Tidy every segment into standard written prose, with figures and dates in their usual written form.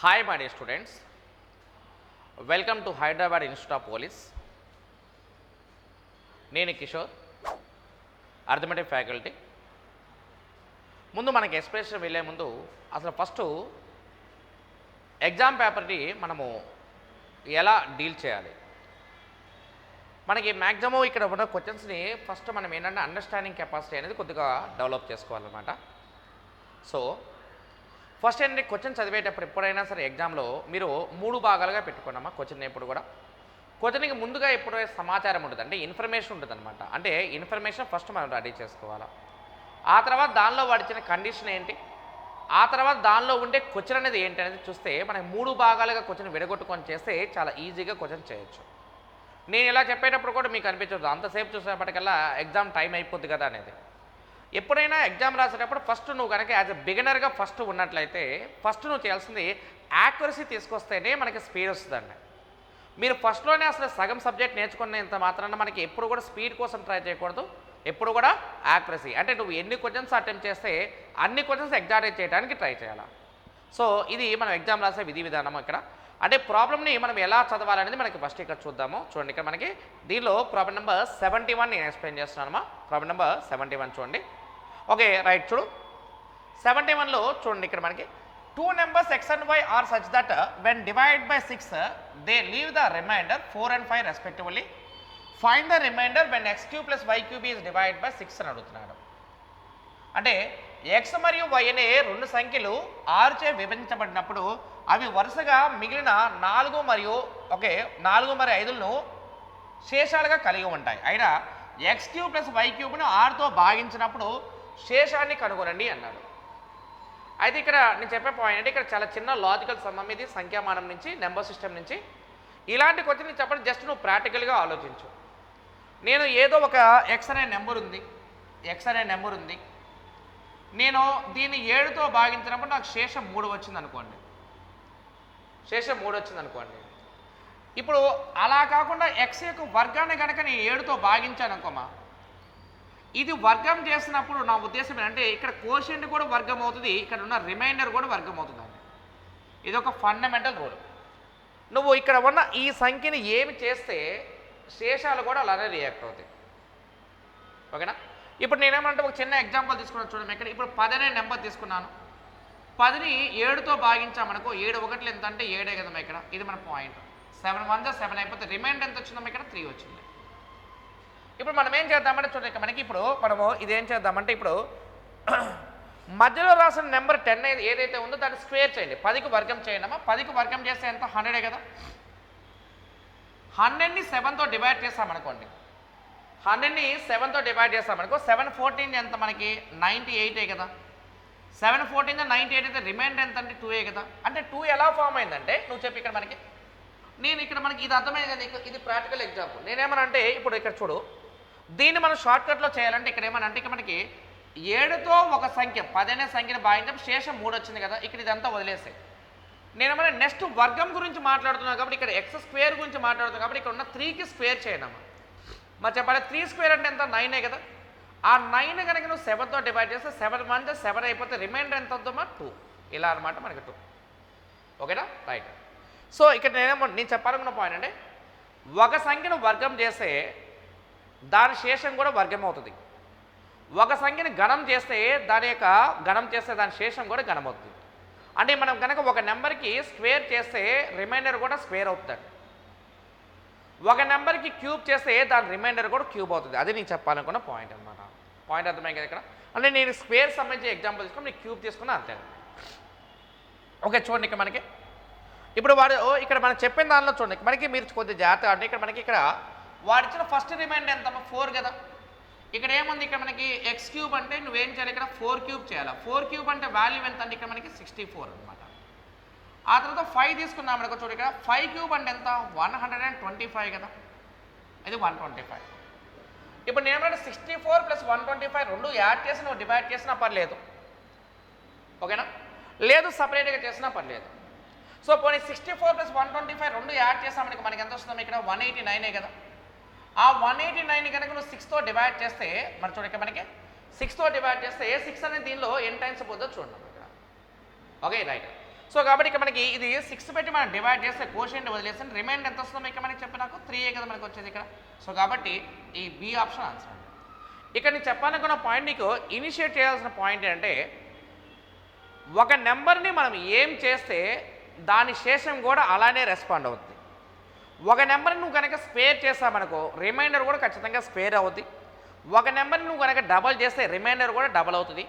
Hi, my dear students. Welcome to Hyderabad Institute of Police. నేను Kishore, arithmetic faculty. ముందు మనకి expression వెళ్ళే ముందు అసలు ఫస్ట్ ఎగ్జామ్ పేపర్ని మనము ఎలా డీల్ చేయాలి, మనకి మ్యాక్సిమం ఇక్కడ ఉన్న క్వశ్చన్స్ని ఫస్ట్ మనం ఏంటంటే అండర్స్టాండింగ్ కెపాసిటీ అనేది కొద్దిగా డెవలప్ చేసుకోవాలన్నమాట. సో ఫస్ట్ ఏంటంటే క్వశ్చన్ చదివేటప్పుడు ఎప్పుడైనా సరే ఎగ్జామ్లో మీరు 3 భాగాలుగా పెట్టుకున్నామా క్వశ్చన్. ఎప్పుడు కూడా క్వశ్చన్కి ముందుగా ఎప్పుడు సమాచారం ఉంటుంది, అంటే ఇన్ఫర్మేషన్ ఉంటుంది అనమాట. అంటే ఇన్ఫర్మేషన్ ఫస్ట్ మనం రెడీ చేసుకోవాలా, ఆ తర్వాత దానిలో వాడిచ్చిన కండిషన్ ఏంటి, ఆ తర్వాత దానిలో ఉండే క్వశ్చన్ అనేది ఏంటి అనేది చూస్తే మనకి 3 భాగాలుగా క్వశ్చన్ విడగొట్టుకొని చేస్తే చాలా ఈజీగా క్వశ్చన్ చేయొచ్చు. నేను ఇలా చెప్పేటప్పుడు కూడా మీకు అనిపించదు అంతసేపు చూసేపటికల్లా ఎగ్జామ్ టైం అయిపోద్ది కదా అనేది. ఎప్పుడైనా ఎగ్జామ్ రాసేటప్పుడు ఫస్ట్ నువ్వు కనుక యాజ్ ఎ బిగినర్గా ఫస్ట్ ఉన్నట్లయితే ఫస్ట్ నువ్వు చేయాల్సింది యాక్యురసీ తీసుకొస్తేనే మనకి స్పీడ్ వస్తుందండి. మీరు ఫస్ట్లోనే అసలు సగం సబ్జెక్ట్ నేర్చుకునేంత మాత్రాన మనకి ఎప్పుడు కూడా స్పీడ్ కోసం ట్రై చేయకూడదు, ఎప్పుడు కూడా యాక్యురసీ. అంటే నువ్వు ఎన్ని క్వశ్చన్స్ అటెంప్ట్ చేస్తే అన్ని క్వశ్చన్స్ ఎగ్జామినేట్ చేయడానికి ట్రై చేయాలి. సో ఇది మనం ఎగ్జామ్ రాసే విధి విధానం. ఇక్కడ అంటే ప్రాబ్లమ్ని మనం ఎలా చదవాలనేది మనకి ఫస్ట్ ఇక్కడ చూద్దాము. చూడండి, ఇక్కడ మనకి దీనిలో ప్రాబ్లం నెంబర్ 71 నేను ఎక్స్ప్లెయిన్ చేస్తున్నానమ్మా. ప్రాబ్లం నెంబర్ 71 చూడండి. ఓకే రైట్, చూడు 71లో చూడండి, ఇక్కడ మనకి 2 numbers x and y are such that when divided by 6 they leave the remainder 4 and 5 respectively. Find the remainder when x cube plus y cube is divided by 6 అని అడుగుతున్నాడు. అంటే x మరియు y అనే 2 సంఖ్యలు 6 చే విభజించబడినప్పుడు అవి వరుసగా మిగిలిన 4 మరియు 5లను శేషాలుగా కలిగి ఉంటాయి. అయినా x క్యూబ్ ప్లస్ y క్యూబ్ను 6తో భాగించినప్పుడు శేషాన్ని కనుగొనండి అన్నాడు. అయితే ఇక్కడ నేను చెప్పే పాయింట్ అంటే ఇక్కడ చాలా చిన్న లాజికల్ సమ్మం, ఇది సంఖ్యామానం నుంచి నెంబర్ సిస్టమ్ నుంచి. ఇలాంటి క్వశ్చన్ నేను చెప్పడం జస్ట్ నువ్వు ప్రాక్టికల్గా ఆలోచించు. నేను ఏదో ఒక ఎక్స్ అనే నెంబర్ ఉంది, నేను దీన్ని 7తో భాగించినప్పుడు నాకు శేషం 3 వచ్చింది అనుకోండి. ఇప్పుడు అలా కాకుండా ఎక్స్ యొక్క వర్గాన్ని కనుక నేను 7తో భాగించాను అనుకోమా, ఇది వర్గం చేసినప్పుడు నా ఉద్దేశం ఏంటంటే ఇక్కడ కోషెంట్ కూడా వర్గం అవుతుంది, ఇక్కడ ఉన్న రిమైండర్ కూడా వర్గం అవుతుందండి. ఇది ఒక ఫండమెంటల్ రూల్. నువ్వు ఇక్కడ ఉన్న ఈ సంఖ్యని ఏమి చేస్తే శేషాలు కూడా అలానే రియాక్ట్ అవుతాయి. ఓకేనా? ఇప్పుడు నేనేమంటే ఒక చిన్న ఎగ్జాంపుల్ తీసుకున్నాను చూడండి. ఇక్కడ ఇప్పుడు 10 అనే నెంబర్ తీసుకున్నాను, 10ని 7తో భాగించామనుకో, 7 ఒకటి ఎంత అంటే 7 కదమ్మా. ఇక్కడ ఇది మన పాయింట్. 7 1 7 అయిపోతే రిమైండర్ ఎంత వచ్చిందమ్మా? ఇక్కడ 3 వచ్చింది. ఇప్పుడు మనం ఏం చేద్దామంటే చూడండి, మనకి ఇప్పుడు మనము ఇదేం చేద్దామంటే ఇప్పుడు మధ్యలో రాసిన నెంబర్ 10 ఏదైతే ఉందో దాన్ని స్క్వేర్ చేయండి, 10కి వర్గం చేయండి అమ్మా. 10కి వర్గం చేస్తే ఎంత? 100 కదా. 100ని 7తో డివైడ్ చేస్తామనుకోండి, 100ని 7తో డివైడ్ చేస్తామనుకో, 7 14 ఎంత మనకి? 98 కదా. 7 14 98 అయితే రిమైండర్ ఎంత అంటే 2 కదా. అంటే 2 ఎలా ఫామ్ అయిందంటే నువ్వు చెప్పి ఇక్కడ మనకి నేను ఇక్కడ మనకి ఇది అర్థమైంది కదా, ఇది ప్రాక్టికల్ ఎగ్జాంపుల్. నేనేమనంటే ఇప్పుడు ఇక్కడ చూడు, దీన్ని మనం షార్ట్కట్లో చేయాలంటే ఇక్కడ ఏమనంటే ఇక్కడ మనకి 7తో ఒక సంఖ్య 10 అనే సంఖ్యను భాగించినప్పుడు శేషం 3 వచ్చింది కదా. ఇక్కడ ఇదంతా వదిలేసాయి. నేనేమన్నా నెక్స్ట్ వర్గం గురించి మాట్లాడుతున్నాను కాబట్టి ఇక్కడ ఎక్స్ స్క్వేర్ గురించి మాట్లాడుతున్నాను కాబట్టి ఇక్కడ ఉన్న 3కి స్క్వేర్ చేయడం. మరి చెప్పాలి 3 స్క్వేర్ అంటే ఎంత? 9 కదా. ఆ 9 కనుక నువ్వు 7తో డివైడ్ చేస్తే 7 1 7 అయిపోతే రిమైండర్ ఎంత అవుతుందమ్మా? 2. ఇలా అనమాట మనకి 2. ఓకేనా? రైట్. సో ఇక్కడ నేను చెప్పాలనుకున్న పాయింట్ అంటే ఒక సంఖ్యను వర్గం చేస్తే దాని శేషం కూడా వర్గం అవుతుంది, ఒక సంఖ్యని గణం చేస్తే దాని శేషం కూడా గణం అవుతుంది. అంటే మనం కనుక ఒక నెంబర్కి స్క్వేర్ చేస్తే రిమైండర్ కూడా స్క్వేర్ అవుతుందండి, ఒక నెంబర్కి క్యూబ్ చేస్తే దాని రిమైండర్ కూడా క్యూబ్ అవుతుంది. అది నేను చెప్పాలనుకున్న పాయింట్ అనమాట. పాయింట్ అర్థమైంది కదా ఇక్కడ. అంటే నేను స్క్వేర్ సంబంధించి ఎగ్జాంపుల్ తీసుకుని నేను క్యూబ్ తీసుకున్నా అంతే. ఓకే చూడండి, ఇక్కడ మనకి ఇప్పుడు వాడు ఇక్కడ మనం చెప్పిన దానిలో చూడండి మనకి మీరు కొద్దిగా జాగ్రత్తగా అంటే ఇక్కడ మనకి ఇక్కడ వాడు ఇచ్చిన ఫస్ట్ రిమైండర్ ఎంత? 4 కదా. ఇక్కడ ఏముంది? ఇక్కడ మనకి ఎక్స్ క్యూబ్ అంటే నువ్వేం చేయాలి? ఇక్కడ 4 క్యూబ్ చేయాలి. 4 క్యూబ్ అంటే వాల్యూ ఎంత అంటే ఇక్కడ మనకి 64 అనమాట. ఆ తర్వాత 5 తీసుకున్నాం అనుకో, చూడు ఇక్కడ 5 క్యూబ్ అంటే ఎంత? 125 కదా. ఇది 125. ఇప్పుడు నేను ఏమంటే 64 ప్లస్ 125 రెండు యాడ్ చేసి నువ్వు డివైడ్ చేసినా పర్లేదు, ఓకేనా? లేదు సపరేట్గా చేసినా పర్లేదు. సో పోనీ 64 ప్లస్ 125 రెండు యాడ్ చేసామనుకో మనకి ఎంత వస్తుందో? ఇక్కడ 189 కదా. ఆ 189 కనుక నువ్వు 6తో డివైడ్ చేస్తే మరి చూడ ఇక్కడ మనకి 6తో డివైడ్ చేస్తే 6 అనేది దీనిలో ఎన్ని టైమ్స్ పోతుందో చూడండి ఇక్కడ. Okay right. సో కాబట్టి ఇక్కడ మనకి ఇది 6 పెట్టి మనం డివైడ్ చేస్తే కోషెంట్ వదిలేస్తే రిమైండర్ ఎంత వస్తుందో ఇక్కడ మనకి చెప్పి నాకు 3 కదా మనకి వచ్చేది ఇక్కడ. సో కాబట్టి ఈ బి ఆప్షన్ ఆన్సర్ అండి. ఇక్కడ నేను చెప్పాలనుకున్న పాయింట్ నీకు ఇనిషియేట్ చేయాల్సిన పాయింట్ ఏంటంటే ఒక నెంబర్ని మనం ఏం చేస్తే దాని శేషం కూడా అలానే రెస్పాండ్ అవుతుంది. ఒక నెంబర్ని నువ్వు కనుక స్పేర్ చేస్తామనుకో రిమైండర్ కూడా ఖచ్చితంగా స్పేర్ అవుతుంది. ఒక నెంబర్ని నువ్వు కనుక డబల్ చేస్తే రిమైండర్ కూడా డబల్ అవుతుంది.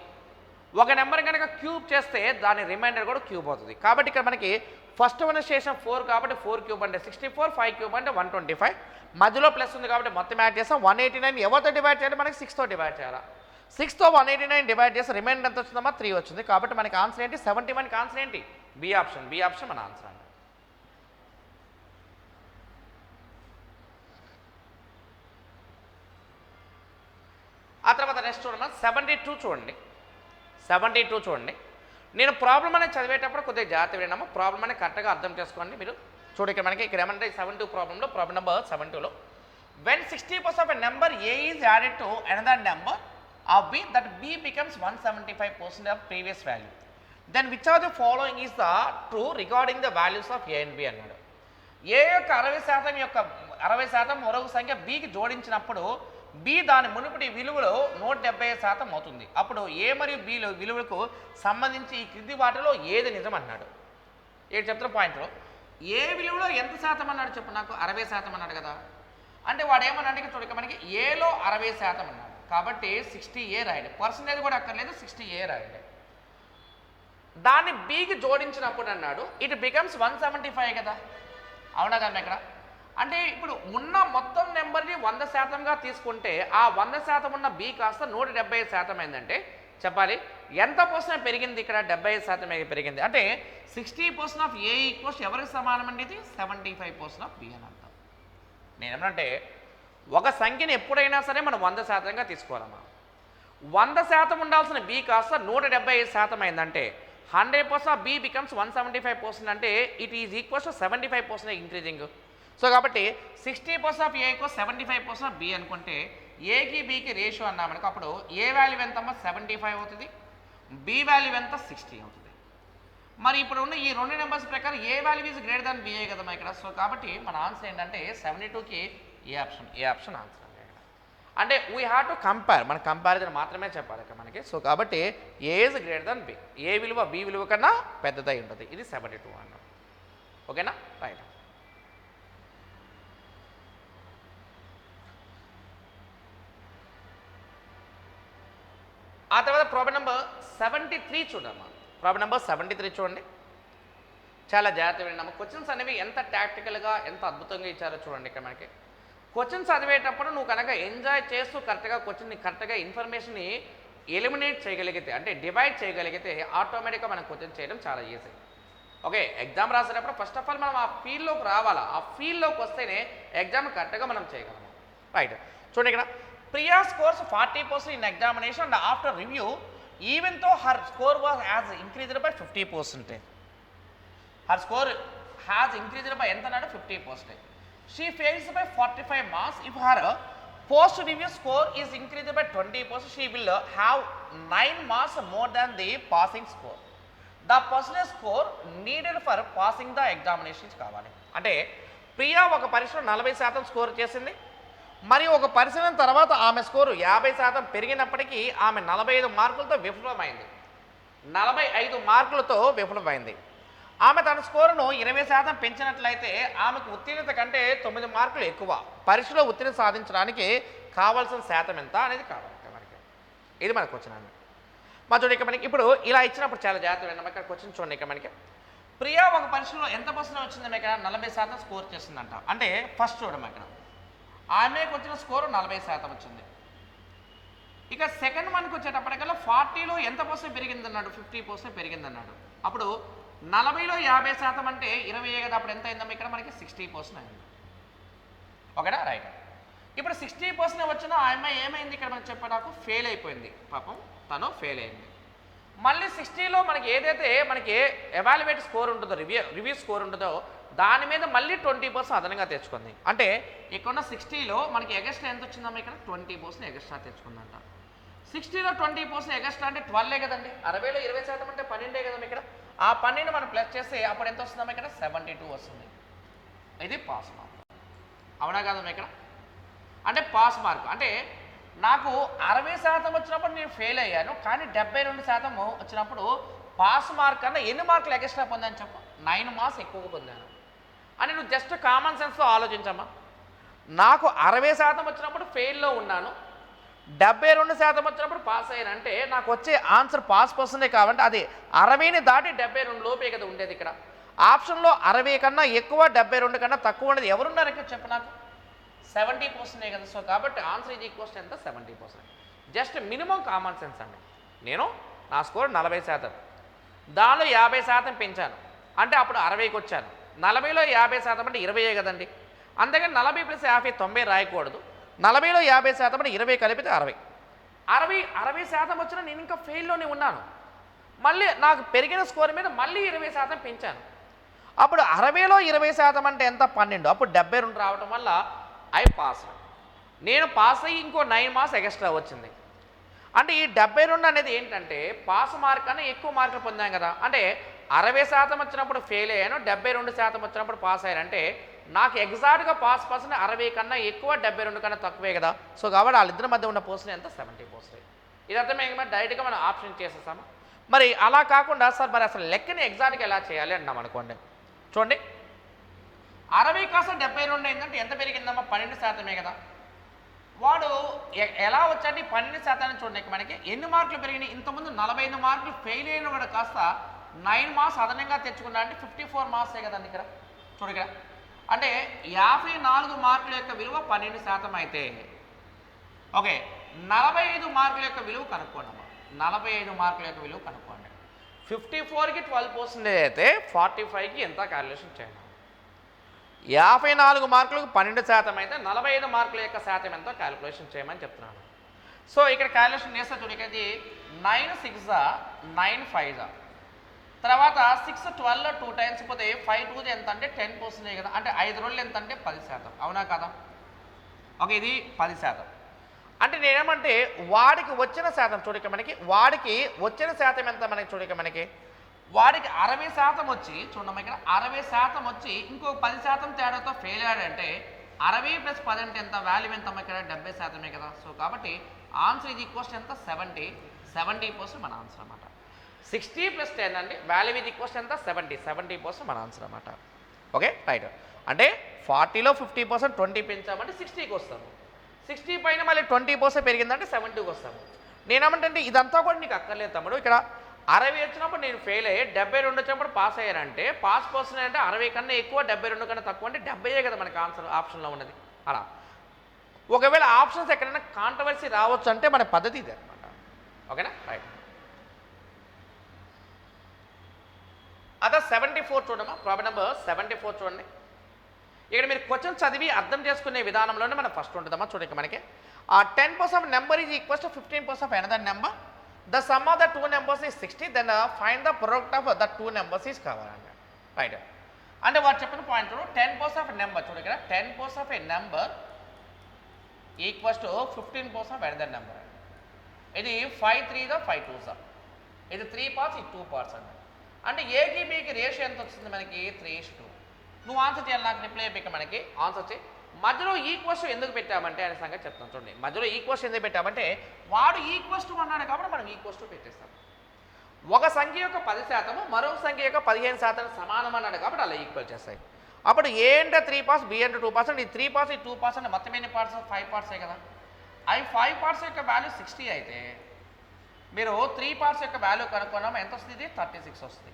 ఒక నెంబర్ కనుక క్యూబ్ చేస్తే దాని రిమైండర్ కూడా క్యూబ్ అవుతుంది. కాబట్టి ఇక్కడ మనకి ఫస్ట్ వన్ శేషం 4 కాబట్టి 4 క్యూబ్ అంటే 64, 5 క్యూబ్ అంటే 125, మధ్యలో ప్లస్ ఉంది కాబట్టి మొత్తం యాడ్ చేస్తాం. 189 ఎవరితో డివైడ్ చేయాలి? మనకి 6తో డివైడ్ చేయాలి. 6తో 189 డివైడ్ చేస్తే రిమైండర్ ఎంత వచ్చిందమ్మా? 3 వచ్చింది. కాబట్టి మనకి ఆన్సర్ ఏంటి? 71కి ఆన్సర్ ఏంటి? B option. బి ఆప్షన్ మన ఆన్సర్ అండి. ఆ తర్వాత నెక్స్ట్ చూడమ్మా 72 చూడండి. 72 చూడండి. నేను ప్రాబ్లం అనేది చదివేటప్పుడు కొద్దిగా జాగ్రత్త వినమ్మా. ప్రాబ్లం అనేది కరెక్ట్గా అర్థం చేసుకోండి మీరు. చూడు ఇక్కడ మనకి ఇక్కడ ఏమంటే 72 ప్రాబ్లంలో problem number 72లో when 60% of a number a is added to another number of b that b becomes 175% of previous value, then which of the following is the true regarding the values of a and b అన్నాడు. a యొక్క 60% మరొక సంఖ్య bకి జోడించినప్పుడు b దాని మునుపటి విలువలో 175% అవుతుంది. అప్పుడు a మరియు b విలువలకు సంబంధించి ఈ క్రింది వాటిలో ఏది నిజం అన్నాడు. ఏంటి చెప్తున్న పాయింట్లో ఏ విలువలో ఎంత శాతం అన్నాడు చెప్పు నాకు? 60% అన్నాడు కదా. అంటే వాడు ఏమన్నాడు ఇక్కడ చూడక మనకి ఏలో 60% అన్నాడు కాబట్టి 60A రాయండి. పర్సంటేజ్ కూడా అక్కర్లేదు, 60A రాయండి. దాన్ని బీకి జోడించినప్పుడు అన్నాడు ఇట్ బికమ్స్ 175 కదా. అవునా కదా ఇక్కడ? అంటే ఇప్పుడు ఉన్న మొత్తం నెంబర్ని 100%గా తీసుకుంటే ఆ 100% ఉన్న బి కాస్త 175% అయిందంటే చెప్పాలి ఎంత పర్సెంట్ పెరిగింది ఇక్కడ? 75% పెరిగింది. అంటే 60% ఆఫ్ ఏ ఈక్వల్స్ ఎవరికి సమానం అండి? ఇది 75% ఆఫ్ బి అని అర్థం. నేనేమంటే ఒక సంఖ్యని ఎప్పుడైనా సరే మనం 100%గా తీసుకోవాలమ్మా. 100% ఉండాల్సిన బి కాస్త 175% అయిందంటే 100% ఆఫ్ బి బికమ్స్ 175% అంటే it is equals to 75% increasing. So కాబట్టి 60% of A equals 75% of B అనుకుంటే ఏకి బీకి రేషియో అన్నామనుకో అప్పుడు ఏ వాల్యూ ఎంతమ్మా? 75 అవుతుంది. బి వాల్యూ ఎంత? 60 అవుతుంది. మరి ఇప్పుడు ఉన్న ఈ రెండు నెంబర్స్ ప్రకారం A value is greater than B A కదమ్మా ఇక్కడ. సో కాబట్టి మన ఆన్సర్ ఏంటంటే 72కి ఏ ఆప్షన్ ఆన్సర్ అంటే వీ హ్యావ్ టు కంపేర్. మన కంపారిజన్ మాత్రమే చెప్పాలి ఇక్కడ మనకి. సో కాబట్టి A is greater than B. A విలువ బి విలువ కన్నా పెద్దదై ఉంటుంది. ఇది 72 అన్నాం. ఓకేనా? రైట్. ఆ తర్వాత ప్రాబ్లం నెంబర్ 73 చూడమ్మా. ప్రాబ్లం నెంబర్ 73 చూడండి. చాలా జాగ్రత్తగా విన్నాము. క్వశ్చన్స్ అనేవి ఎంత టాక్టికల్గా ఎంత అద్భుతంగా ఇచ్చారో చూడండి. ఇక్కడ మనకి క్వశ్చన్స్ చదివేటప్పుడు నువ్వు కనుక ఎంజాయ్ చేస్తూ కరెక్ట్గా క్వశ్చన్ని కరెక్ట్గా ఇన్ఫర్మేషన్ని ఎలిమినేట్ చేయగలిగితే అంటే డివైడ్ చేయగలిగితే ఆటోమేటిక్గా మనం క్వశ్చన్ చేయడం చాలా ఈజీ. ఓకే, ఎగ్జామ్ రాసేటప్పుడు ఫస్ట్ ఆఫ్ ఆల్ మనం ఆ ఫీల్డ్లోకి రావాలా. ఆ ఫీల్డ్లోకి వస్తేనే ఎగ్జామ్ కరెక్ట్గా మనం చేయగలము. రైట్. చూడండి ఇక్కడ Priya scores 40% in examination and after review, even though her score has increased by 50%. Her score has increased by 50%. She fails by 45 marks. If her post-review score is increased by 20%, she will have 9 marks more than the passing score. The percentage score needed for passing the examinations కావాలి. అంటే ప్రియా ఒక పరీక్షలో 40% score చేసింది. మరియు ఒక పరిశీలన తర్వాత ఆమె స్కోరు 50% పెరిగినప్పటికీ ఆమె 45 మార్కులతో విఫలమైంది. 45 మార్కులతో విఫలమైంది. ఆమె తన స్కోరును 20% పెంచినట్లయితే ఆమెకు ఉత్తీర్ణత కంటే 9 మార్కులు ఎక్కువ. పరీక్షలో ఉత్తీర్ణత సాధించడానికి కావాల్సిన శాతం ఎంత అనేది కావాలి మనకి. ఇది మనకు వచ్చిన మా చూడండి ఇక్కడ మనకి ఇప్పుడు ఇలా ఇచ్చినప్పుడు చాలా జాగ్రత్తగా విన్నాం. ఇక్కడ క్వశ్చన్ చూడండి. ఇక్కడ మనకి ప్రియా ఒక పరీక్షలో ఎంత పర్సెంట్ వచ్చింది? ఇక్కడ 40% స్కోర్ చేసిందంట. అంటే ఫస్ట్ చూడమ్మా ఇక్కడ ఆమెకు వచ్చిన స్కోరు 40% వచ్చింది. ఇక సెకండ్ వన్కి వచ్చేటప్పటికల్లా 40లో ఎంత పర్సెంట్ పెరిగిందన్నాడు? 50% పెరిగిందన్నాడు. అప్పుడు 40లో 50% అంటే 20 కదా. అప్పుడు ఎంత అయిందమ్మా ఇక్కడ మనకి? 60% అయింది. ఓకేనా? రైట్. ఇప్పుడు 60% వచ్చిన ఆ అమ్మాయి ఏమైంది ఇక్కడ మనకి చెప్ప నాకు? ఫెయిల్ అయిపోయింది. పాపం తను ఫెయిల్ అయింది. మళ్ళీ 60లో మనకి ఏదైతే మనకి ఎవాల్యుయేట్ స్కోర్ ఉంటుందో రివ్యూ స్కోర్ ఉంటుందో దాని మీద మళ్ళీ 20% అదనంగా తెచ్చుకుంది. అంటే ఇక్కడ 60లో మనకి ఎగస్ట్రా ఎంత వచ్చిందమ్మా ఇక్కడ? 20% ఎగస్ట్రా తెచ్చుకుందంట. 60లో 20% ఎగస్ట్రా అంటే 12 కదండి. 60లో 20% అంటే 12 కదమ్మా ఇక్కడ. ఆ 12 మనం ప్లస్ చేస్తే అప్పుడు ఎంత వస్తుందమ్మా ఇక్కడ 72 వస్తుంది. ఇది పాస్ మార్క్. అవునా కాదమ్మా ఇక్కడ? అంటే పాస్ మార్క్ అంటే నాకు 60% వచ్చినప్పుడు నేను ఫెయిల్ అయ్యాను, కానీ 72% వచ్చినప్పుడు పాస్ మార్క్ కన్నా ఎన్ని మార్కులు ఎక్స్ట్రా పొందాను చెప్పు? 9 మార్క్స్ ఎక్కువగా పొందాను అని నువ్వు జస్ట్ కామన్ సెన్స్తో ఆలోచించమ్మా. నాకు 60% వచ్చినప్పుడు ఫెయిల్లో ఉన్నాను, 72% వచ్చినప్పుడు పాస్ అయ్యాను అంటే నాకు వచ్చే ఆన్సర్ పాస్ పర్సెంటే కాబట్టి అది 60ని దాటి 72 లోపే కదా ఉండేది. ఇక్కడ ఆప్షన్లో 60 కన్నా ఎక్కువ 72 కన్నా తక్కువ ఉండేది ఎవరున్నారు ఇక్కడ చెప్పు నాకు? 70% కదా. సో కాబట్టి ఆన్సర్ ఇది ఈక్వల్స్ ఎంత? 70%. జస్ట్ మినిమం కామన్ సెన్స్ అండి. నేను నా స్కోర్ 40%, దానిలో 50% పెంచాను అంటే అప్పుడు 60కి వచ్చాను. 40లో 50% అంటే 20 కదండి. అందుకని 40 + 50 90 రాయకూడదు. 40లో 50% అంటే 20 కలిపితే 60. 60% వచ్చినా నేను ఇంకా ఫెయిల్లోనే ఉన్నాను. మళ్ళీ నాకు పెరిగిన స్కోర్ మీద మళ్ళీ 20% పెంచాను. అప్పుడు 60లో 20% అంటే ఎంత? 12. అప్పుడు 72 రావడం వల్ల ఐ పాస్. నేను పాస్ అయ్యి ఇంకో 9 మార్క్స్ ఎక్స్ట్రా వచ్చింది. అంటే ఈ 72 అనేది ఏంటంటే పాస్ మార్క్ కన్నా ఎక్కువ మార్కులు పొందాం కదా. అంటే 60% వచ్చినప్పుడు ఫెయిల్ అయ్యాను, 72% వచ్చినప్పుడు పాస్ అయ్యాను. అంటే నాకు ఎగ్జాక్ట్గా పాస్ పర్సెంట్ 60 కన్నా ఎక్కువ, 72 కన్నా తక్కువే కదా. సో కాబట్టి వాళ్ళిద్దరి మధ్య ఉన్న పర్సెంట్ ఎంత? 70%. ఇది అర్థమైంది మరి. డైరెక్ట్గా మనం ఆప్షన్ చేసేసాము. మరి అలా కాకుండా సార్ మరి అసలు లెక్కని ఎగ్జాక్ట్గా ఎలా చేయాలి అన్నాం అనుకోండి. చూడండి, 60 కాస్త 72 అయిందంటే ఎంత పెరిగిందమ్మా? 12% కదా. వాడు ఎలా వచ్చాడు? 12% చూడండి మనకి ఎన్ని మార్కులు పెరిగినాయి? ఇంతకుముందు 45 మార్కులు ఫెయిల్ అయిన వాడు కాస్త 9 మార్క్స్ అదనంగా తెచ్చుకున్నా అంటే 54 మార్క్సే కదండి ఇక్కడ. చూడు ఇక్కడ అంటే 54 మార్కుల యొక్క విలువ 12% అయితే ఓకే 45 మార్కుల యొక్క విలువ కనుక్కోండి అమ్మా. 45 మార్కుల యొక్క విలువ కనుక్కోండి. 54కి 12% అయితే 45కి ఎంత క్యాలిక్యులేషన్ చేయండి. 54 మార్కులకు 12% అయితే 45 మార్కుల యొక్క శాతం ఎంతో క్యాలిక్యులేషన్ చేయమని చెప్తున్నాను. సో ఇక్కడ క్యాలిక్యులేషన్ చేస్తే చూడండి, ఇది 9 6 9 5 తర్వాత 6 12 2 టైమ్స్ పోతే 5 2 ఎంత అంటే 10% కదా. అంటే 5 రోజులు ఎంత అంటే 10%. అవునా కదా? ఓకే, ఇది 10%. అంటే నేనేమంటే వాడికి వచ్చిన శాతం చూడక మనకి, వాడికి వచ్చిన శాతం ఎంత మనకి చూడక మనకి, వాడికి 60% వచ్చి చూడమ్మా ఇక్కడ 60% వచ్చి ఇంకో 10% తేడాతో ఫెయిల్ అయ్యాడంటే 60 + 10 అంటే ఎంత? వాల్యూ ఎంత ఇక్కడ? 70% కదా. సో కాబట్టి ఆన్సర్ ఇది ఈక్వల్స్ ఎంత? 70% మన ఆన్సర్ అన్నమాట. 60 + 10 అండి, వాల్యూ ఇది ఈక్వల్స్ ఎంత? 70% మన ఆన్సర్ అన్నమాట. Okay right. అంటే 40లో 50% 20 పెంచామంటే 60కి వస్తాము. 60 పైన మళ్ళీ 20% పెరిగిందంటే 70కి వస్తాము. నేనేమంటే ఇదంతా కూడా నీకు అక్కర్లేదు తమ్ముడు. ఇక్కడ 60 వచ్చినప్పుడు నేను ఫెయిల్ అయ్యి 72 వచ్చినప్పుడు పాస్ అయ్యానంటే పాస్ పర్సెంట్ అంటే 60 కన్నా ఎక్కువ, 72 కన్నా తక్కువ అంటే 70 కదా మనకి ఆన్సర్ ఆప్షన్లో ఉన్నది. అలా ఒకవేళ ఆప్షన్స్ ఎక్కడైనా కాంట్రవర్సీ రావచ్చు అంటే మన పద్ధతి ఇది అనమాట. ఓకేనా రైట్. అదే 74 చూడమ్మా, ప్రాబ్లం నెంబర్ 74 చూడండి. ఇక్కడ మీరు క్వశ్చన్ చదివి అర్థం చేసుకునే విధానంలోనే మనం ఫస్ట్ ఉంటుందమ్మా. చూడండి మనకి 10% of number is equals to 15% of another number. The sum of the two numbers is 60. Then find the product of the two numbers is కావాలంట. రైట్. అంటే వాడు చెప్పిన పాయింట్ 10% ఆఫ్ నెంబర్ చూడు ఇక్కడ 10% of A number equals to 15% of another number. ఇది 5 3 5 2 ఇది 3 parts, ఇది 2 parts అండి. అంటే ఏకి బీకి రేషియో ఎంత వచ్చింది మనకి? 3:2. నువ్వు ఆన్సర్ చేయాలి, నాకు రిప్లై అయిపోయి మనకి ఆన్సర్ చేయి. మధ్యలో ఈక్వల్స్ ఎందుకు పెట్టామంటే అనే సంగతి చెప్తాను చూడండి. మధ్యలో ఈక్వల్స్ ఎందుకు పెట్టామంటే వాడు ఈక్వల్స్ టు అన్నాడు కాబట్టి మనం ఈక్వల్స్ టు పెట్టేస్తాం. ఒక సంఖ్య యొక్క 10% మరొక సంఖ్య యొక్క 15% సమానం అన్నాడు కాబట్టి అలా ఈక్వల్ చేస్తాయి. అప్పుడు ఏ అంటే 3 పార్ట్స్, బి అంటే 2 పార్ట్స్, ఈ 3 పార్ట్స్, ఈ 2 పార్ట్స్ అంటే మొత్తం ఎన్ని పార్ట్స్? 5 పార్ట్సే కదా. అవి 5 పార్ట్స్ యొక్క వాల్యూ 60 అయితే మీరు 3 పార్ట్స్ యొక్క వాల్యూ కనుక్కున్నాము ఎంత వస్తుంది? 36 వస్తుంది.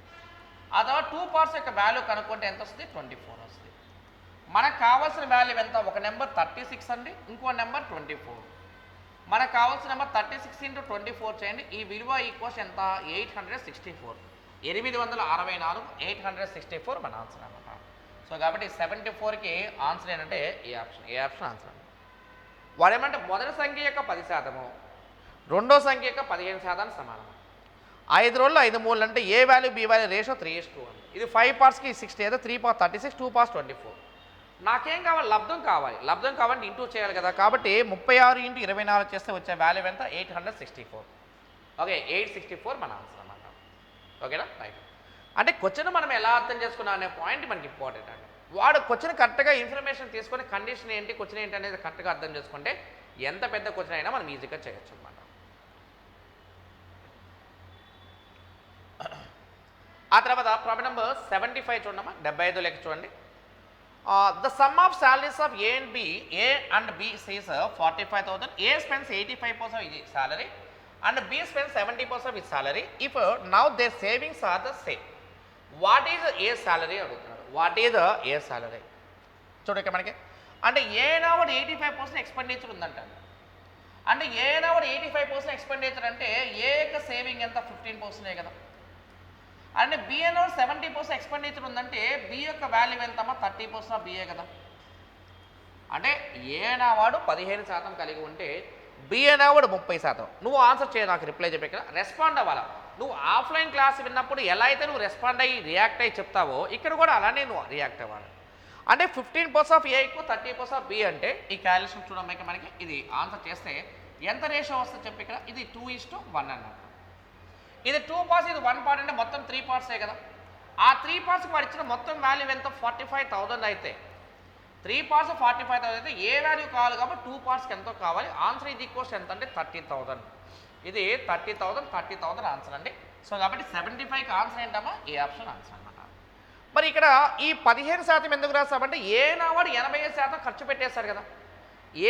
ఆ తర్వాత 2 పార్ట్స్ యొక్క వాల్యూ కనుక్కుంటే ఎంత వస్తుంది? 24 వస్తుంది. మనకు కావాల్సిన వాల్యూ ఎంత? ఒక నెంబర్ 36 అండి, ఇంకో నెంబర్ 24. మనకు కావాల్సిన నెంబర్ 36 × 24 చేయండి. ఈ విలువ ఈక్వల్స్ ఎంత? 864. 864 864 మన ఆన్సర్ అనమాట. సో కాబట్టి 74కి ఆన్సర్ ఏంటంటే ఏ ఆప్షన్. ఏ ఆప్షన్ ఆన్సర్ అండి. వాడేమంటే మొదటి సంఖ్య యొక్క 10%, రెండో సంఖ్య యొక్క 15% సమానం. 5 రోజులు 5 మూలలు అంటే ఏ వాల్యూ బి వాల్యూ రేషియో 3:2 అండి. ఇది 5 పార్ట్స్కి 60 అయితే 3 పార్ట్స్ 36, 2 పార్ట్స్ 24. నాకేం కావాలి? లబ్ధం కావాలి. లబ్ధం కావాలంటే ఇంటూ చేయాలి కదా. కాబట్టి 36 × 24 చేస్తే వచ్చే వాల్యూ ఎంత? 864. ఓకే 864 మన ఆన్సర్ అన్నమాట. ఓకేనా రైట్. అంటే క్వశ్చన్ మనం ఎలా అర్థం చేసుకున్నాం అనే పాయింట్ మనకి ఇంపార్టెంట్ అండి. వాడు క్వశ్చన్ కరెక్ట్గా ఇన్ఫర్మేషన్ తీసుకొని కండిషన్ ఏంటి క్వశ్చన్ ఏంటి అనేది కరెక్ట్గా అర్థం చేసుకుంటే ఎంత పెద్ద క్వశ్చన్ అయినా మనం ఈజీగా చేయొచ్చు అనమాట. ఆ తర్వాత ప్రాబ్లం నెంబర్ 75 చూడమ్మా, 75 లెక్క చూడండి. The sum of salaries of A and B, A and B says 45,000. A spends 85% of his salary and B spends 70% of his salary. If now their savings are the same, what is A salary అడుగుతున్నాడు. What is a salary చూడక మనకి. అంటే ఏ నావడ్ 85% expenditure ఉందంట. అంటే ఏ నావడ్ 85% expenditure అంటే ఏ యొక్క saving ఎంత 15% కదా. అంటే బి నావడ్ 70% ఎక్స్పెండిచర్ ఉందంటే బి యొక్క వాల్యూ ఎంతమ్మా 30% ఆఫ్ బిఏ కదా. అంటే ఏ నావాడు 15% కలిగి ఉంటే బి అనేవాడు 30%. నువ్వు ఆన్సర్ చేయ, నాకు రిప్లై చెప్పే కదా, రెస్పాండ్ అవ్వాలా. నువ్వు ఆఫ్లైన్ క్లాస్ విన్నప్పుడు ఎలా అయితే నువ్వు రెస్పాండ్ అయ్యి రియాక్ట్ అయ్యి చెప్తావో ఇక్కడ కూడా అలానే నువ్వు రియాక్ట్ అవ్వాలి. అంటే 15% ఆఫ్ ఏ ఎక్కువ 30% ఆఫ్ బి అంటే ఈ క్యాలిక్యులేషన్ చూడడానికి మనకి ఇది ఆన్సర్ చేస్తే ఎంత రేషియో వస్తుంది చెప్పి ఇక్కడ. ఇది 2:1 అన్నమాట. ఇది 2 పార్ట్స్, ఇది 1 పార్ట్ అంటే మొత్తం 3 పార్ట్సే కదా. ఆ 3 పార్ట్స్కి వాడు ఇచ్చిన మొత్తం వాల్యూ ఎంత 45,000 అయితే 3 పార్ట్స్ 45,000 అయితే ఏ వాల్యూ కావాలి కాబట్టి 2 పార్ట్స్కి ఎంతో కావాలి. ఆన్సర్ ఇది ఈక్వల్స్ ఎంత అంటే 30,000. ఇది 30,000 ఆన్సర్ అండి. సో కాబట్టి 75కి ఆన్సర్ ఏంటమ్మా ఏ ఆప్షన్ ఆన్సర్ అనమాట. మరి ఇక్కడ ఈ 15% ఎందుకు రాస్తామంటే ఏ నావాడు 85% ఖర్చు పెట్టేశారు కదా.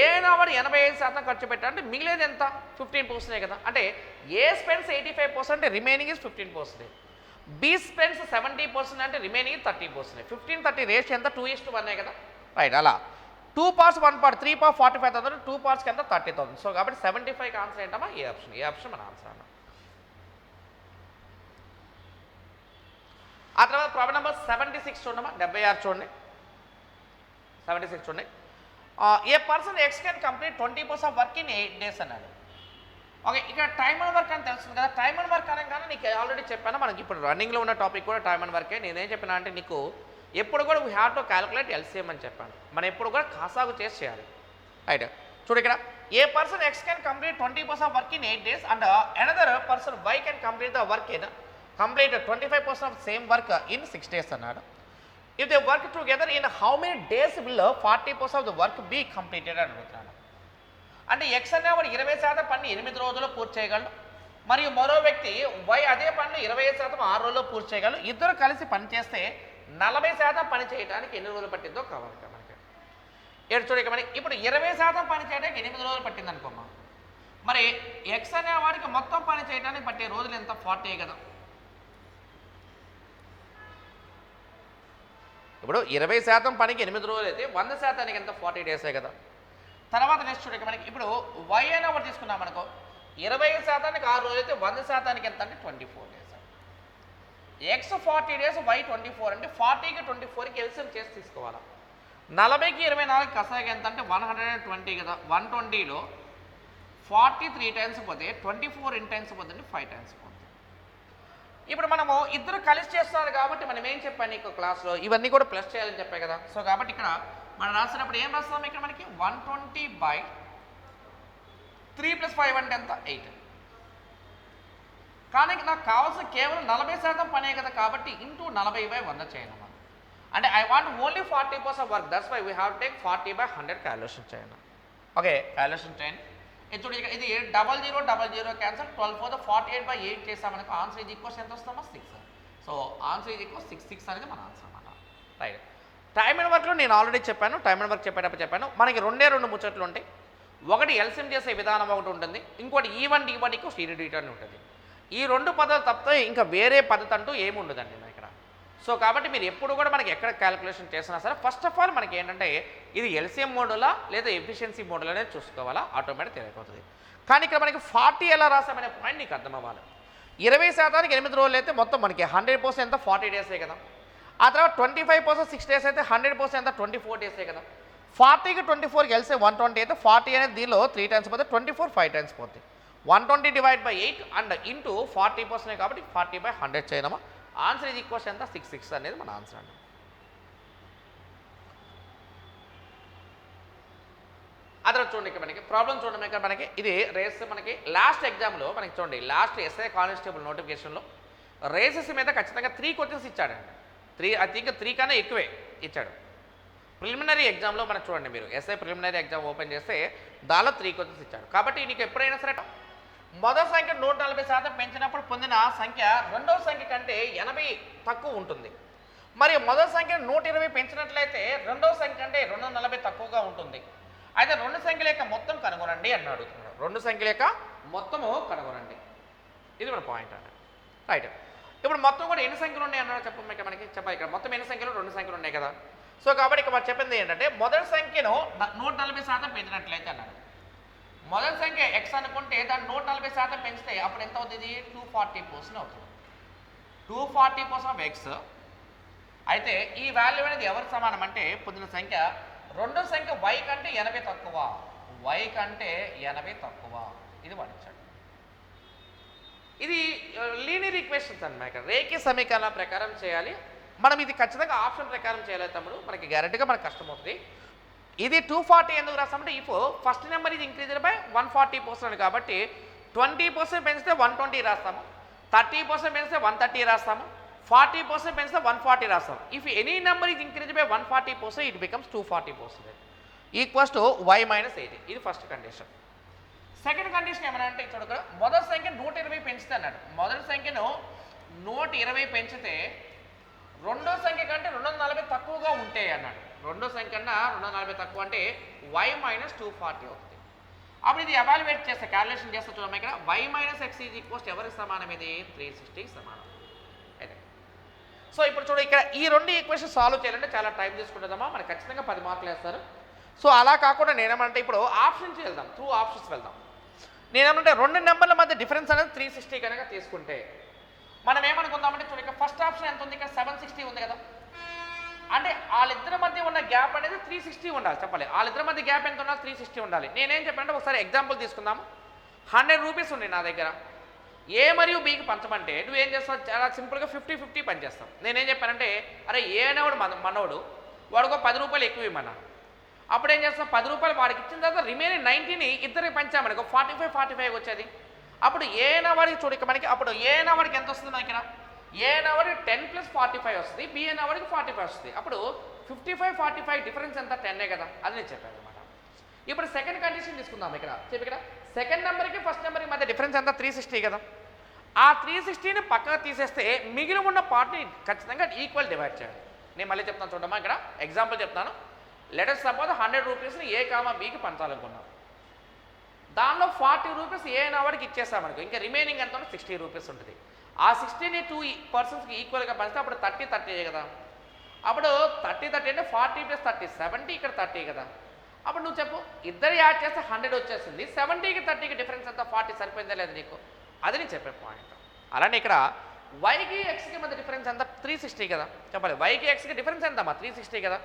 ఏ నావాడు 85% ఖర్చు పెట్టారంటే మిగిలేదు ఎంత 15% కదా. అంటే A spends 85% remaining is 15%. B spends 70% అంటే రిమైనింగ్ 30%. 15-30 రేషియో ఎంత 2:1 కదా. రైట్, అలా 2 పార్ట్స్ 1 పార్ట్ 3 పార్ట్ 45,000, 2 పార్ట్స్కి ఎంత 30,000. సో కాబట్టి 75కి ఆన్సర్ ఏంటమ్మా ఏ ఆప్షన్. ఏ ఆప్షన్ మన ఆన్సర్ అన్న. ఆ తర్వాత ప్రాబ్లం నెంబర్ 76 చూడమ్మా, 76 చూడండి. 76 చూడండి. A person X can complete 20% of work in 8 days అన్నాడు. ఓకే, ఇక్కడ టైమ్ అండ్ వర్క్ అని తెలుస్తుంది కదా. టైమ్ అండ్ వర్క్ అనగానే నీకు ఆల్రెడీ చెప్పాను, మనకి ఇప్పుడు రన్నింగ్లో ఉన్న టాపిక్ కూడా టైమ్ అండ్ వర్కే. నేనేం చెప్పినా అంటే నీకు ఎప్పుడు కూడా we have to calculate LCM అని చెప్పాను. మనం ఎప్పుడు కూడా కాసాగు చేసి చేయాలి. రైట్, చూడు ఇక్కడ a person X can complete 20% of work in 8 days and another person Y can complete the work in 25% of same work in 6 days అన్నాడు. If they work together in how many days will 40% of the work be completed అని అడుగుతున్నాడు. అంటే X అనేవాడు 20% పని 8 రోజుల్లో పూర్తి చేయగలడు, మరియు మరో వ్యక్తి వై అదే పని 25% 6 రోజుల్లో పూర్తి చేయగలరు. ఇద్దరు కలిసి పని చేస్తే 40% పని చేయడానికి ఎన్ని రోజులు పట్టిందో కావాలి మనకి. ఏడు చూడక మనకి ఇప్పుడు 20% పని చేయడానికి 8 రోజులు పట్టింది అనుకోమ్మా. మరి ఎక్స్ అనేవాడికి మొత్తం పని చేయడానికి పట్టే రోజులు ఎంత 40 కదా. ఇప్పుడు 20% పనికి 8 రోజులు అయితే 100%కి ఎంత 40 days కదా. తర్వాత నెక్స్ట్ చూడక మనకి ఇప్పుడు వై అయినా ఒకటి తీసుకున్నాం అనుకో, 20%కి 6 రోజులు అయితే 100%కి ఎంత అంటే 24 days. ఎక్స్ 40 days, వై 24 అంటే 40కి 24కి ఎల్సిఎం చేసి తీసుకోవాలి. 40కి 24కి కసాయికి ఎంత అంటే 120 కదా. 120లో 40 3 times పోతే 24 in times పోతుంది 5 times పోతుంది. ఇప్పుడు మనము ఇద్దరు కలిసి చేస్తున్నారు కాబట్టి మనం ఏం చెప్పాను నీకు క్లాస్లో ఇవన్నీ కూడా ప్లస్ చేయాలని చెప్పాయి కదా. సో కాబట్టి ఇక్కడ మనం రాసినప్పుడు ఏం రాస్తాం ఇక్కడ మనకి 120/3 + 5 అంటే ఎంత 8. కానీ నాకు కావాల్సిన కేవలం 40% పనే కదా కాబట్టి ఇంటూ 40/100 చేయను. అంటే I want only 40% work, that's why we have take 40/100 calculation చేయను. ఓకే, క్యాలిక్యులేషన్ చేయండి. చూడండి ఇది 0000 క్యాన్సల్ 12 48/8 చేసామనుకో ఆన్సర్ ఇది ఈక్వల్స్ ఎంత వస్తామా 6. సో ఆన్సర్ ఇది ఈక్వల్స్ 6 అనేది మన ఆన్సర్ అన్నమాట. రైట్, టైమ్ అండ్ వర్క్లో నేను ఆల్రెడీ చెప్పాను, టైమ్ అండ్ వర్క్ చెప్పేటప్పుడు చెప్పాను మనకి 2 ముచ్చట్లు ఉంటాయి. ఒకటి ఎల్సిఎం చేసే విధానం ఒకటి ఉంటుంది, ఇంకోటి ఈవెన్ D1 ఈక్వల్స్ D2 అని ఉంటుంది. ఈ 2 పద్ధతులు తప్పితే ఇంకా వేరే పద్ధతి అంటూ ఏమి ఉండదండి ఇక్కడ. సో కాబట్టి మీరు ఎప్పుడు కూడా మనకి ఎక్కడ క్యాలిక్యులేషన్ చేసినా సరే ఫస్ట్ ఆఫ్ ఆల్ మనకి ఏంటంటే ఇది ఎల్సిఎం మోడలా లేదా ఎఫిషియన్సీ మోడల్ అనేది చూసుకోవాలా, ఆటోమేటిక్ తెలియకపోతుంది. కానీ ఇక్కడ మనకి 40 ఎలా రాసామనే పాయింట్ నీకు అర్థం అవ్వాలి. 20%కి 8 రోజులు అయితే మొత్తం మనకి 100% ఎంత 40 days కదా. ఆ తర్వాత 25% 6 days అయితే 100% ఎంత 24 days కదా. 40కి 24కి వెళ్తే 120 అయితే 40 అనేది దీనిలో 3 times పోతే 24 5 times పోతుంది. 120/8 అండ్ ఇంటూ 40% కాబట్టి 40/100 చేయనమా. ఆన్సర్ ఇది ఈక్వల్స్ ఎంత 6 అనేది మన ఆన్సర్ అండి. అదే చూడండి ఇక్కడ మనకి ప్రాబ్లం చూడండి ఇక్కడ మనకి ఇది రేస్ మనకి లాస్ట్ ఎగ్జామ్లో మనకి చూడండి లాస్ట్ ఎస్ఐ కానిస్టేబుల్ నోటిఫికేషన్లో రేసెస్ మీద ఖచ్చితంగా 3 క్వశ్చన్స్ ఇచ్చాడండి. 3 ఐ థింక్ 3 కన్నా ఎక్కువే ఇచ్చాడు. ప్రిలిమినరీ ఎగ్జామ్లో మనకు చూడండి, మీరు ఎస్ఐ ప్రిలిమినరీ ఎగ్జామ్ ఓపెన్ చేస్తే దానిలో 3 క్వశ్చన్స్ ఇచ్చాడు. కాబట్టి నీకు ఎప్పుడైనా సరే మొదటి సంఖ్య 140% పెంచినప్పుడు పొందిన సంఖ్య రెండవ సంఖ్య కంటే 80 తక్కువ ఉంటుంది. మరి మొదటి సంఖ్య 120 పెంచినట్లయితే రెండవ సంఖ్య కంటే 240 తక్కువగా ఉంటుంది. అయితే రెండు సంఖ్యల యొక్క మొత్తం కనుగొనండి అన్నాడు. రెండు సంఖ్యల యొక్క మొత్తము కనుగొనండి, ఇది మన పాయింట్ అన్న. రైట్, ఇప్పుడు మొత్తం కూడా ఎన్ని సంఖ్యలు ఉన్నాయి అన్నాడు చెప్పండి. ఇక మనకి చెప్పాలి, ఇక్కడ మొత్తం ఎన్ని సంఖ్యలు? 2 సంఖ్యలు ఉన్నాయి కదా. సో కాబట్టి ఇక్కడ మనం చెప్పింది ఏంటంటే మొదటి సంఖ్యను 140% పెంచినట్లయితే అన్నాడు. మొదటి సంఖ్య ఎక్స్ అనుకుంటే దాన్ని 140% పెంచితే అప్పుడు ఎంత అవుతుంది? 240% అవుతుంది. 240% ఆఫ్ ఎక్స్. అయితే ఈ వాల్యూ అనేది ఎవరికి సమానం అంటే పొందిన సంఖ్య రెండో సంఖ్య y కంటే 80 తక్కువ, y కంటే 80 తక్కువ. ఇది వాడిచ్చాడు. ఇది లీనియర్ ఈక్వేషన్స్ అన్నమాట. రేఖీయ సమీకరణ ప్రకారం చేయాలి మనం. ఇది ఖచ్చితంగా ఆప్షన్ ప్రకారం చేయాలి తమ్ముడు, మనకి గ్యారెంటీగా మనకు కష్టమవుతుంది. ఇది 240 ఎందుకు రాస్తామంటే ఇఫ్ ఫస్ట్ నెంబర్ ఇది ఇంక్రీజ్డ్ బై 140% కాబట్టి 20% పెంచితే 120 రాస్తాము, 30% పెంచితే 130 రాస్తాము, 40% పెంచితే 140 రాస్తాం. If any number is increase by 140% it becomes 240% equals to y minus 80. ఇది ఫస్ట్ కండిషన్. సెకండ్ కండిషన్ ఏమన్నా అంటే చూడక మొదటి సంఖ్య 120 పెంచితే అన్నాడు. మొదటి సంఖ్యను 120 పెంచితే రెండో సంఖ్య కంటే 240 తక్కువగా ఉంటే అన్నాడు. రెండో సంఖ్య కన్నా 240 తక్కువ అంటే y మైనస్ 240 అవుతుంది. అప్పుడు ఇది ఎవాల్యుయేట్ చేస్తే క్యాలిక్యులేషన్ చేస్తే చూడమ్మా, ఇక్కడ y minus x is equals ఎవరికి సమానం? ఇది 360 సమానం. అయితే సో ఇప్పుడు చూడ ఇక్కడ ఈ రెండు ఈక్వేషన్ సాల్వ్ చేయాలంటే చాలా టైం తీసుకుంటుందమ్మా, మనకి ఖచ్చితంగా 10 మార్కులు వేస్తారు. సో అలా కాకుండా నేనేమంటే ఇప్పుడు ఆప్షన్స్ వెళ్దాం, త్రూ ఆప్షన్స్ వెళ్దాం. నేనేమంటే రెండు నెంబర్ల మధ్య డిఫరెన్స్ అనేది 360 కనుక తీసుకుంటే మనం ఏమనుకుందామంటే చూడ ఇక్కడ ఫస్ట్ ఆప్షన్ ఎంత ఉంది? ఇక్కడ 760 ఉంది కదా. అంటే వాళ్ళిద్దరి మధ్య ఉన్న గ్యాప్ అనేది 360 ఉండాలి. చెప్పాలి వాళ్ళిద్దరి మధ్య గ్యాప్ ఎంత ఉండాలి? 360 ఉండాలి. నేనేం చెప్పానంటే ఒకసారి ఎగ్జాంపుల్ తీసుకుందాము. 100 రూపీస్ ఉంది నా దగ్గర, ఏ మరియు బికి పంచమంటే నువ్వేం చేస్తావు? చాలా సింపుల్గా 50-50 పనిచేస్తావు. నేనేం చెప్పానంటే అరే ఏ అనేవాడు మనోడు వాడికో 10 రూపాయలు ఎక్కువ ఇవ్వమన్నాను. అప్పుడు ఏం చేస్తాం? 10 రూపాయలు వాడికి ఇచ్చిన తర్వాత రిమైనింగ్ 90ని ఇద్దరికి పంచామనుకో 45 వచ్చేది. అప్పుడు ఏ అనేవాడికి చూడక మనకి అప్పుడు ఏ అనేవాడికి ఎంత వస్తుంది? మనకి ఇక్కడ ఏ అనేవాడికి 10 + 45 వస్తుంది, బి అనేవాడికి 45 వస్తుంది. అప్పుడు 55-45 డిఫరెన్స్ ఎంత? 10 కదా. అది నేను చెప్పాను అనమాట. ఇప్పుడు సెకండ్ కండిషన్ తీసుకుందాం. ఇక్కడ సెకండ్ నెంబర్కి ఫస్ట్ నెంబర్కి మధ్య డిఫరెన్స్ ఎంత? 360 కదా. ఆ 360ని పక్కన తీసేస్తే మిగిలి ఉన్న పార్ట్ని ఖచ్చితంగా ఈక్వల్ డివైడ్ చేయాలి. నేను మళ్ళీ చెప్తాను చూడమ్మా, ఇక్కడ ఎగ్జాంపుల్ చెప్తాను. లెటర్ సపోజ్ 100 రూపీస్ని ఏ కామా బికి పంచాలనుకున్నాం. దానిలో 40 రూపీస్ ఏ అనేవాడికి ఇచ్చేస్తామనుకో, ఇంకా రిమైనింగ్ ఎంత ఉంటే 60 రూపీస్ ఉంటుంది. ఆ 60ని 2 పర్సన్స్కి ఈక్వల్గా పంచితే అప్పుడు 30 కదా. అప్పుడు 30 అంటే 40 + 30 70, ఇక్కడ 30 కదా. అప్పుడు నువ్వు చెప్పు, ఇద్దరు యాడ్ చేస్తే 100 వచ్చేసింది. 70కి 30కి డిఫరెన్స్ ఎంత? 40 సరిపోయిందా లేదా నీకు? అది నేను చెప్పే పాయింట్. అలానే ఇక్కడ వైకి ఎక్స్కి మధ్య డిఫరెన్స్ ఎంత? 360 కదా. చెప్పాలి వైకి ఎక్స్కి డిఫరెన్స్ ఎంతమ్మా? 360 కదా.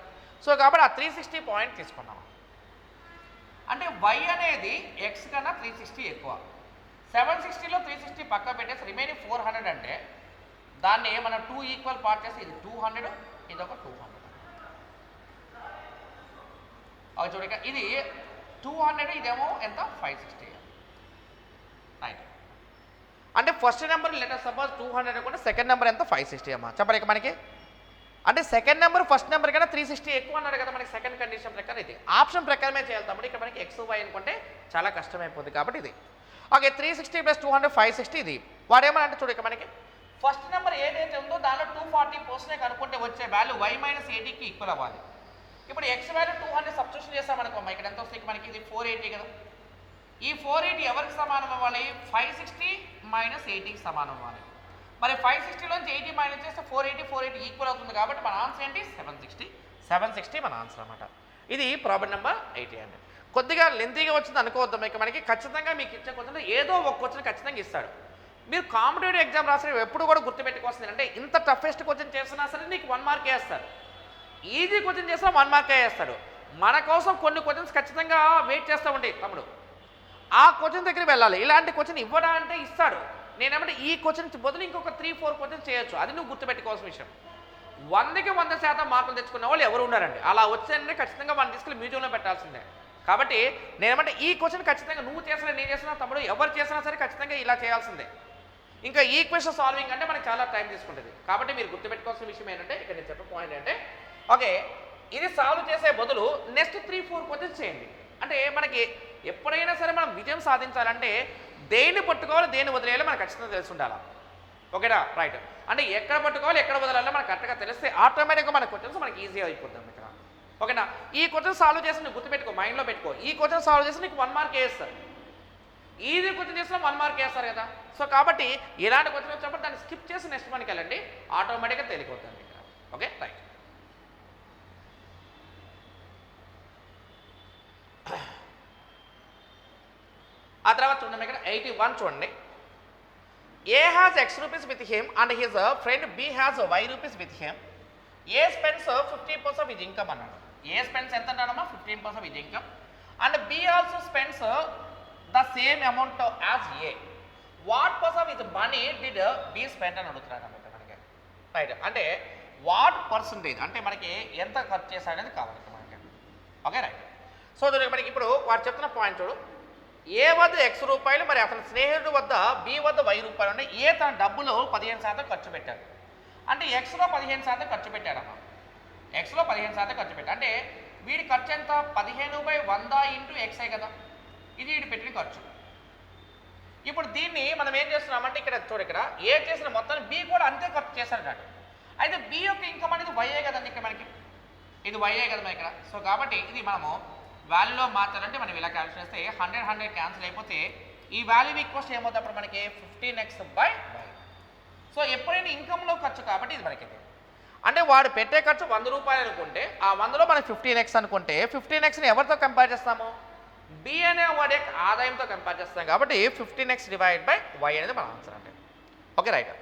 సో కాబట్టి ఆ 360 పాయింట్ తీసుకున్నాము. అంటే y అనేది ఎక్స్ కన్నా 360 ఎక్కువ. 760లో 360 పక్క పెట్టేసి రిమైనింగ్ 400 అంటే దాన్ని మనం 2 ఈక్వల్ పార్ట్ చేసి ఇది 200, ఇది ఒక 200. అది చూడక ఇది 200, ఇదేమో ఎంత? 560. రైట్. అంటే ఫస్ట్ నెంబర్ లెటర్ సపోజ్ 200 అనుకుంటే సెకండ్ నెంబర్ ఎంత? 560 అమ్మా. చెప్పండి ఇక మనకి అంటే సెకండ్ నెంబర్ ఫస్ట్ నెంబర్ కన్నా 360 ఎక్కువ అన్నాడు కదా మనకి సెకండ్ కండిషన్ ప్రకారం. ఇది ఆప్షన్ ప్రకారమే చేయాలి తమ్ముడు. ఇక్కడ మనకి ఎక్స్ వై అనుకుంటే చాలా కష్టమైపోతుంది కాబట్టి ఇది ఓకే. 360 + 200 560. ఇది వాడేమని అంటే చూడు ఇక మనకి ఫస్ట్ నెంబర్ ఏదైతే ఉందో దానిలో 240% కనుక్కుంటే వచ్చే వాల్యూ y మైనస్ 80కి ఈక్వల్ అవ్వాలి. ఇప్పుడు ఎక్స్ వాల్యూ 200 సబ్స్టిట్యూషన్ చేస్తామనుకోమ్మా, ఇక్కడ ఎంత వస్తుంది మనకి? ఇది 480 కదా. ఈ 480 ఎవరికి సమానం అవ్వాలి? 560 - 80కి సమానం అవ్వాలి. మరి 560లోంచి 80 మైనస్ చేస్తే 480 ఈక్వల్ అవుతుంది కాబట్టి మన ఆన్సర్ ఏంటి? 760 మన ఆన్సర్ అనమాట. ఇది ప్రాబ్లం నెంబర్ 80 అండి. కొద్దిగా లెంతీగా వచ్చింది అనుకోవద్దాం. ఇక మనకి ఖచ్చితంగా మీకు ఇచ్చే క్వశ్చన్ ఏదో ఒక క్వశ్చన్ ఖచ్చితంగా ఇస్తాడు. మీరు కాంపిటేటివ్ ఎగ్జామ్ రాసిన ఎప్పుడు కూడా గుర్తుపెట్టుకోవాల్సింది అంటే ఇంత టఫెస్ట్ క్వశ్చన్ చేసినా సరే నీకు 1 మార్క్ వేస్తారు. ఈజీ క్వశ్చన్ చేసినా 1 మార్క్ వేస్తాడు. మన కోసం కొన్ని క్వశ్చన్స్ ఖచ్చితంగా వెయిట్ చేస్తూ ఉంటాయి తమ్ముడు. ఆ క్వశ్చన్ దగ్గర వెళ్ళాలి. ఇలాంటి క్వశ్చన్ ఇవ్వడా అంటే ఇస్తాడు. నేనేమంటే ఈ క్వశ్చన్ బదులు ఇంకొక 3-4 క్వశ్చన్ చేయొచ్చు. అది నువ్వు గుర్తుపెట్టుకోవాల్సిన విషయం. 100కి 100% మార్కులు తెచ్చుకున్న వాళ్ళు ఎవరు ఉన్నారండి? అలా వచ్చారంటే ఖచ్చితంగా వాళ్ళని తీసుకెళ్ళి మ్యూజియంలో పెట్టాల్సిందే. కాబట్టి నేనేమంటే ఈ క్వశ్చన్ ఖచ్చితంగా నువ్వు చేసినా నేను చేసినా తమ్ముడు ఎవరు చేసినా సరే ఖచ్చితంగా ఇలా చేయాల్సిందే. ఇంకా ఈక్వేషన్ సాల్వింగ్ అంటే మనకి చాలా టైం తీసుకుంటుంది. కాబట్టి మీరు గుర్తుపెట్టుకోవాల్సిన విషయం ఏంటంటే ఇక్కడ నేను చెప్పే పాయింట్ అంటే ఓకే ఇది సాల్వ్ చేసే బదులు నెక్స్ట్ 3-4 క్వశ్చన్స్ చేయండి. అంటే మనకి ఎప్పుడైనా సరే మనం విజయం సాధించాలంటే దేన్ని పట్టుకోవాలి దేన్ని వదిలేయాలో మనకు ఖచ్చితంగా తెలిసి ఉండాలి. ఓకేనా రైట్. అంటే ఎక్కడ పట్టుకోవాలి ఎక్కడ వదలాలో మనకు కరెక్ట్గా తెలిస్తే ఆటోమేటిక్గా మన క్వశ్చన్స్ మనకి ఈజీ అయిపోతుంది ఇక్కడ. ఓకేనా ఈ క్వశ్చన్ సాల్వ్ చేసి నువ్వు గుర్తుపెట్టుకో, మైండ్లో పెట్టుకో. ఈ క్వశ్చన్ సాల్వ్ చేసి నీకు 1 మార్క్ వేస్తారు. ఈజీ క్వశ్చన్ చేసినా 1 మార్క్ వేస్తారు కదా. సో కాబట్టి ఇలాంటి క్వశ్చన్ వచ్చినప్పుడు దాన్ని స్కిప్ చేసి నెక్స్ట్ మనకి వెళ్ళండి, ఆటోమేటిక్గా తెలియకపోతుంది ఇక్కడ. Okay right. ఆ తర్వాత చూడండి ఇక్కడ 81 చూడండి. A has X rupees with him and his friend B has Y rupees with him. A spends 50% of his income అన్నాడు. A spends ఎంత అన్నాడమ్మా 15% of his income and B also spends the same amount as A. What percent of his money did B spend అని అడుగుతున్నాడు అన్నమాట మనకి. Right. అంటే what percentage అంటే మనకి ఎంత ఖర్చు చేశాడనేది కావాలి మనకి. Okay right. సో మనకి ఇప్పుడు వాడు చెప్తున్న పాయింట్ చూడు. ఏ వద్ద X రూపాయలు మరి అతని స్నేహితుడు వద్ద B వద్ద Y రూపాయలు అంటే ఏ తన డబ్బులో 15% ఖర్చు పెట్టాడు. అంటే Xలో 15% ఖర్చు పెట్టాడమ్మా. Xలో 15% ఖర్చు పెట్టాడు. అంటే వీడి ఖర్చు ఎంత 15/100 ఇంటూ X కదా, ఇది వీడు పెట్టిన ఖర్చు. ఇప్పుడు దీన్ని మనం ఏం చేస్తున్నామంటే ఇక్కడ చూడు, ఇక్కడ ఏ చేసిన మొత్తాన్ని B కూడా అంతే ఖర్చు చేశాడు. అయితే B యొక్క ఇన్కమ్ అనేది Y కదండి, ఇక్కడ మనకి ఇది Y కదా మన ఇక్కడ. సో కాబట్టి ఇది మనము వాల్యూలో మార్చాలంటే మనం ఇలా క్యాన్సిల్ చేస్తే 100 క్యాన్సిల్ అయిపోతే ఈ వాల్యూ ఈక్వల్స్ ఏమవుతుంది అప్పుడు మనకి 15x/y. సో ఎప్పుడైనా ఇన్కమ్లో ఖర్చు కాబట్టి ఇది మనకి అంటే వాడు పెట్టే ఖర్చు 100 రూపాయలు అనుకుంటే ఆ 100లో మనం 15x అనుకుంటే 15xని ఎవరితో కంపేర్ చేస్తాము, B అనే వాడి యొక్క ఆదాయంతో కంపేర్ చేస్తాం. కాబట్టి 15x/y అనేది మన ఆన్సర్ అంటే. Okay right.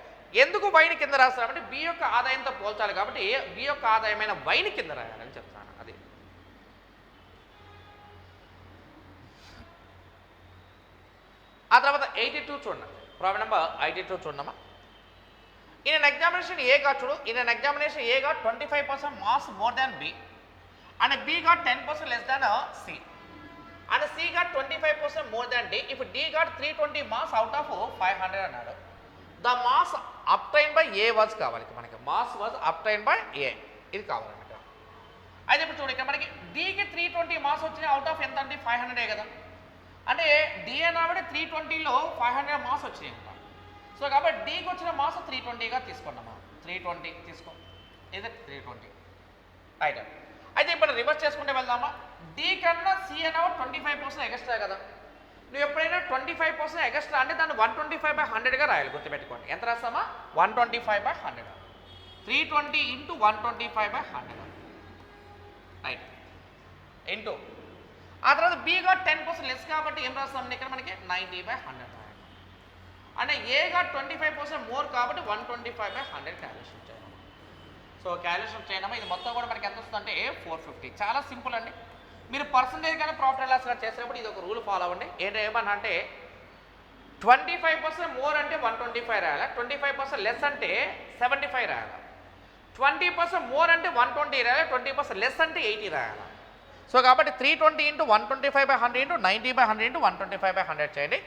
ఎందుకు వైని కింద రాస్తామంటే B యొక్క ఆదాయంతో పోల్చాలి కాబట్టి B యొక్క ఆదాయమైన వైని కింద రాయాలని చెప్తాను. అది ఆ తర్వాత 82 చూడండి. ప్రాబ్లం నెంబర్ 82 చూడమ్మా. ఇన్ అన్ ఎగ్జామినేషన్ ఏ గా చూడు, ఇన్ అన్ ఎగ్జామినేషన్ ఏ గా 25% marks more than B and B గా 10% less than C and C గా 25% more than D if D గా 320 మార్క్స్ అవుట్ ఆఫ్ 500 అన్నాడు. The marks obtain by A was కావాలి మనకి, marks was obtain by ఏ ఇది కావాలన్నమాట. అయితే ఇప్పుడు చూడు ఇక్కడ మనకి Dకి 320 మార్క్స్ వచ్చినాయి, అవుట్ ఆఫ్ ఎంత అంటే 500 కదా. అంటే D అన్నవాడు 320లో 500 మార్క్స్ వచ్చినాయి అనమాట. సో కాబట్టి Dకి వచ్చిన మార్క్స్ 320గా తీసుకున్నామా, 320 తీసుకో, ఇది 320 రైట్. అయితే ఇప్పుడు రివర్స్ చేసుకుంటే వెళ్దామా. D కన్నా C అన్నవాడు 25% ఎగస్ట్రా కదా. నువ్వు ఎప్పుడైనా 25% ఎగస్ట్రా అంటే దాన్ని 125/100గా రాయాలి, గుర్తుపెట్టుకోండి. ఎంత రాస్తామా 125/100, 320 ఇంటూ 125/100 రైట్ ఇంటూ ఆ తర్వాత B గా 10% లెస్ కాబట్టి ఏం రాస్తాం ఇక్కడ మనకి 90/100 అంటే A గా 25% మోర్ కాబట్టి 125/100 క్యాలిక్యులేషన్ చేయడం. సో క్యాలిక్యులేషన్ చేయడం ఇది మొత్తం కూడా మనకి ఎంత వస్తుంది అంటే 450. చాలా సింపుల్ అండి. మీరు పర్సంటేజ్ కానీ ప్రాఫిట్ అండ్ లాస్ చేసినప్పుడు ఇది ఒక రూల్ ఫాలో అవ్వండి. ఏమన్నా అంటే 25% మోర్ అంటే 125 రాయాలి, 25% లెస్ అంటే 75 రాయాలి, 20% మోర్ అంటే 120 రాయాలి, 20% లెస్ అంటే 80 రాయాలి. సో కాబట్టి 320 ఇంటూ 125/100 ఇంటూ 90/100 ఇంటూ 125/100 చేయండి.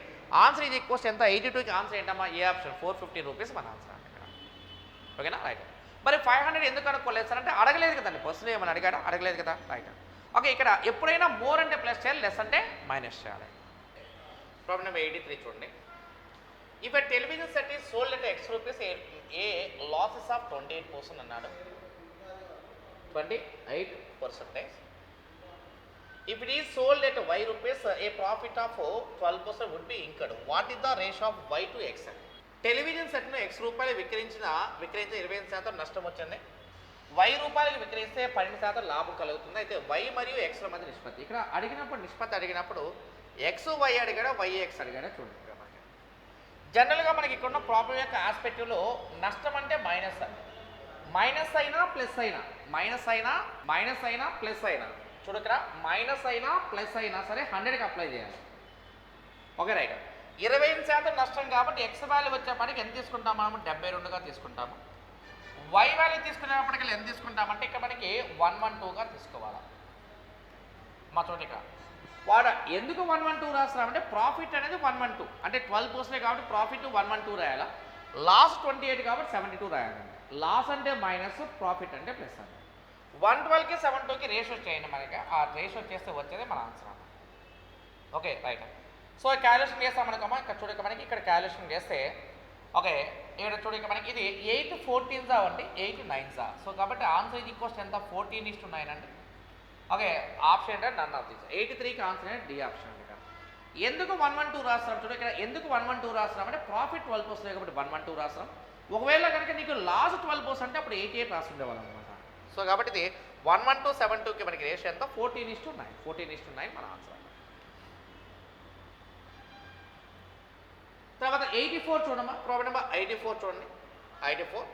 ఆన్సర్ ఇది ఈక్వల్స్ ఎంత 82కి ఆన్సర్ ఏంటమ్మా ఏ ఆప్షన్ 450 రూపీస్ మన ఆన్సర్ అంటే ఇక్కడ. ఓకేనా రైట్. మరి 500 ఎందుకు అనుకోలేదు సార్ అంటే అడగలేదు కదండి, క్వశ్చన్ ఏమని అడిగాడా, అడగలేదు కదా రైట్. ఓకే ఇక్కడ ఎప్పుడైనా మోర్ అంటే ప్లస్ చేయాలి, లెస్ అంటే మైనస్ చేయాలి. ప్రాబ్లం నెంబర్ 83 చూడండి. If a television set is sold at X rupees A losses of 28% అన్నాడు, 28%. If it is sold at Y rupees, a profit of 12% would be incurred. What is the ratio of Y to X? Television సెట్ను X రూపాయలు విక్రయించిన 25% నష్టం వచ్చింది, Y రూపాయలకు విక్రయిస్తే 12% లాభం కలుగుతుంది. అయితే Y మరియు Xల మధ్య నిష్పత్తి ఇక్కడ అడిగినప్పుడు నిష్పత్తి అడిగినప్పుడు XY అడిగాడా YX అడిగాడా చూడండి. జనరల్గా మనకి ఇక్కడ ఉన్న ప్రాబ్లం యొక్క ఆస్పెక్టివ్లో నష్టం అంటే మైనస్ అయినా ప్లస్ అయినా, మైనస్ అయినా ప్లస్ అయినా చూడు ఇక్కడ మైనస్ అయినా ప్లస్ అయినా సరే 100కి అప్లై చేయాలి. Okay right. 25% నష్టం కాబట్టి X వాల్యూ వచ్చేప్పటికి ఎంత తీసుకుంటాం మనం 72గా తీసుకుంటాము. Y వాల్యూ తీసుకునేప్పటికి ఎంత తీసుకుంటామంటే ఇక్కడ మనకి 112గా తీసుకోవాలి. మా చూడండి ఇక్కడ వాడు ఎందుకు 112 రాస్తున్నామంటే ప్రాఫిట్ అనేది 112 అంటే 12% కాబట్టి ప్రాఫిట్ 112 రాయాలా, లాస్ 28 కాబట్టి 72 రాయాలండి. లాస్ అంటే మైనస్, ప్రాఫిట్ అంటే ప్లస్ అండి. 112కి 72కి రేషియో చేయండి, మనకి ఆ రేషియో చేస్తే వచ్చేది మన ఆన్సర్ అన్నమాట. Okay right. సో క్యాలిక్యులేషన్ చేస్తాం మనకమ్మా, ఇక్కడ చూడక మనకి ఇక్కడ క్యాలిక్యులేషన్ చేస్తే ఓకే ఇక్కడ చూడక మనకి ఇది 8 14 అండి, 8 9 సో కాబట్టి ఆన్సర్ ఇది ఈక్వల్స్ ఎంత 14:9 అండి. ఓకే ఆప్షన్ అంటే నన్ ఆఫ్ దిస్. 83కి ఆన్సర్ అంటే డి ఆప్షన్ అండి. ఎందుకు 112 రాస్తాం చూడ ఇక్కడ, ఎందుకు 112 రాస్తాం అంటే ప్రాఫిట్ 12% కాబట్టి 112 రాస్తాం. ఒకవేళ కనుక నీకు లాస్ 12% అంటే అప్పుడు 88 రాస్తుండేవాళ్ళం అనమాట. సో కాబట్టి ఇది 112 72కి మనకి రేషియో ఎంత 14:9. 14:9 మన ఆన్సర్. తర్వాత 84 చూడమ్మా, ప్రాబ్లం నెంబర్ 84 చూడండి. 84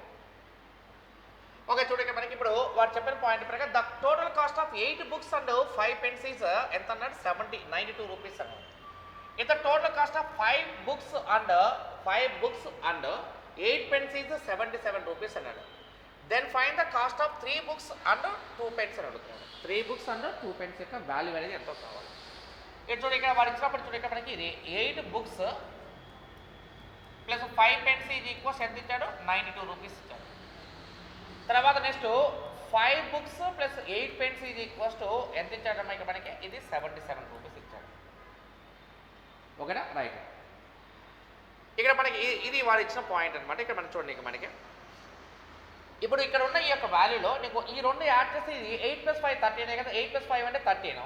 ఓకే చూడండి మనకి ఇప్పుడు వాడు చెప్పిన పాయింట్ ప్రకారం the total cost of 8 books and 5 pens is ఎంత అన్నాడు 92 రూపీస్ అన్నాడు. In the total cost of 5 books and 8 pens is 77 rupees అన్నాడు. Then find the cost of 3 books and 2 pens అని అడుగుతున్నాడు. 3 books and 2 pens యొక్క value అనేది ఎంతో కావాలి. ఇక్కడ చూడండి ఇక్కడ వాడు ఇచ్చినప్పుడు చూడండి మనకి ఇది 8 books plus 5 pens is equals ఎంత ఇచ్చాడు 92 రూపీస్ ఇచ్చాడు. తర్వాత next 5 books plus 8 pens is equals to ఎంత ఇచ్చాడు మనకి ఇది 77 రూపీస్ ఇచ్చాడు. ఓకేనా రైట్. ఇక్కడ మనకి ఇది వాడు ఇచ్చిన పాయింట్ అనమాట. ఇక్కడ మనం చూడండి మనకి ఇప్పుడు ఇక్కడ ఉన్న ఈ యొక్క వాల్యూలో నీకు ఈ రెండు యాడ్ చేస్తే ఇది 8 + 5 13 కదా, 8 + 5 అంటే 13.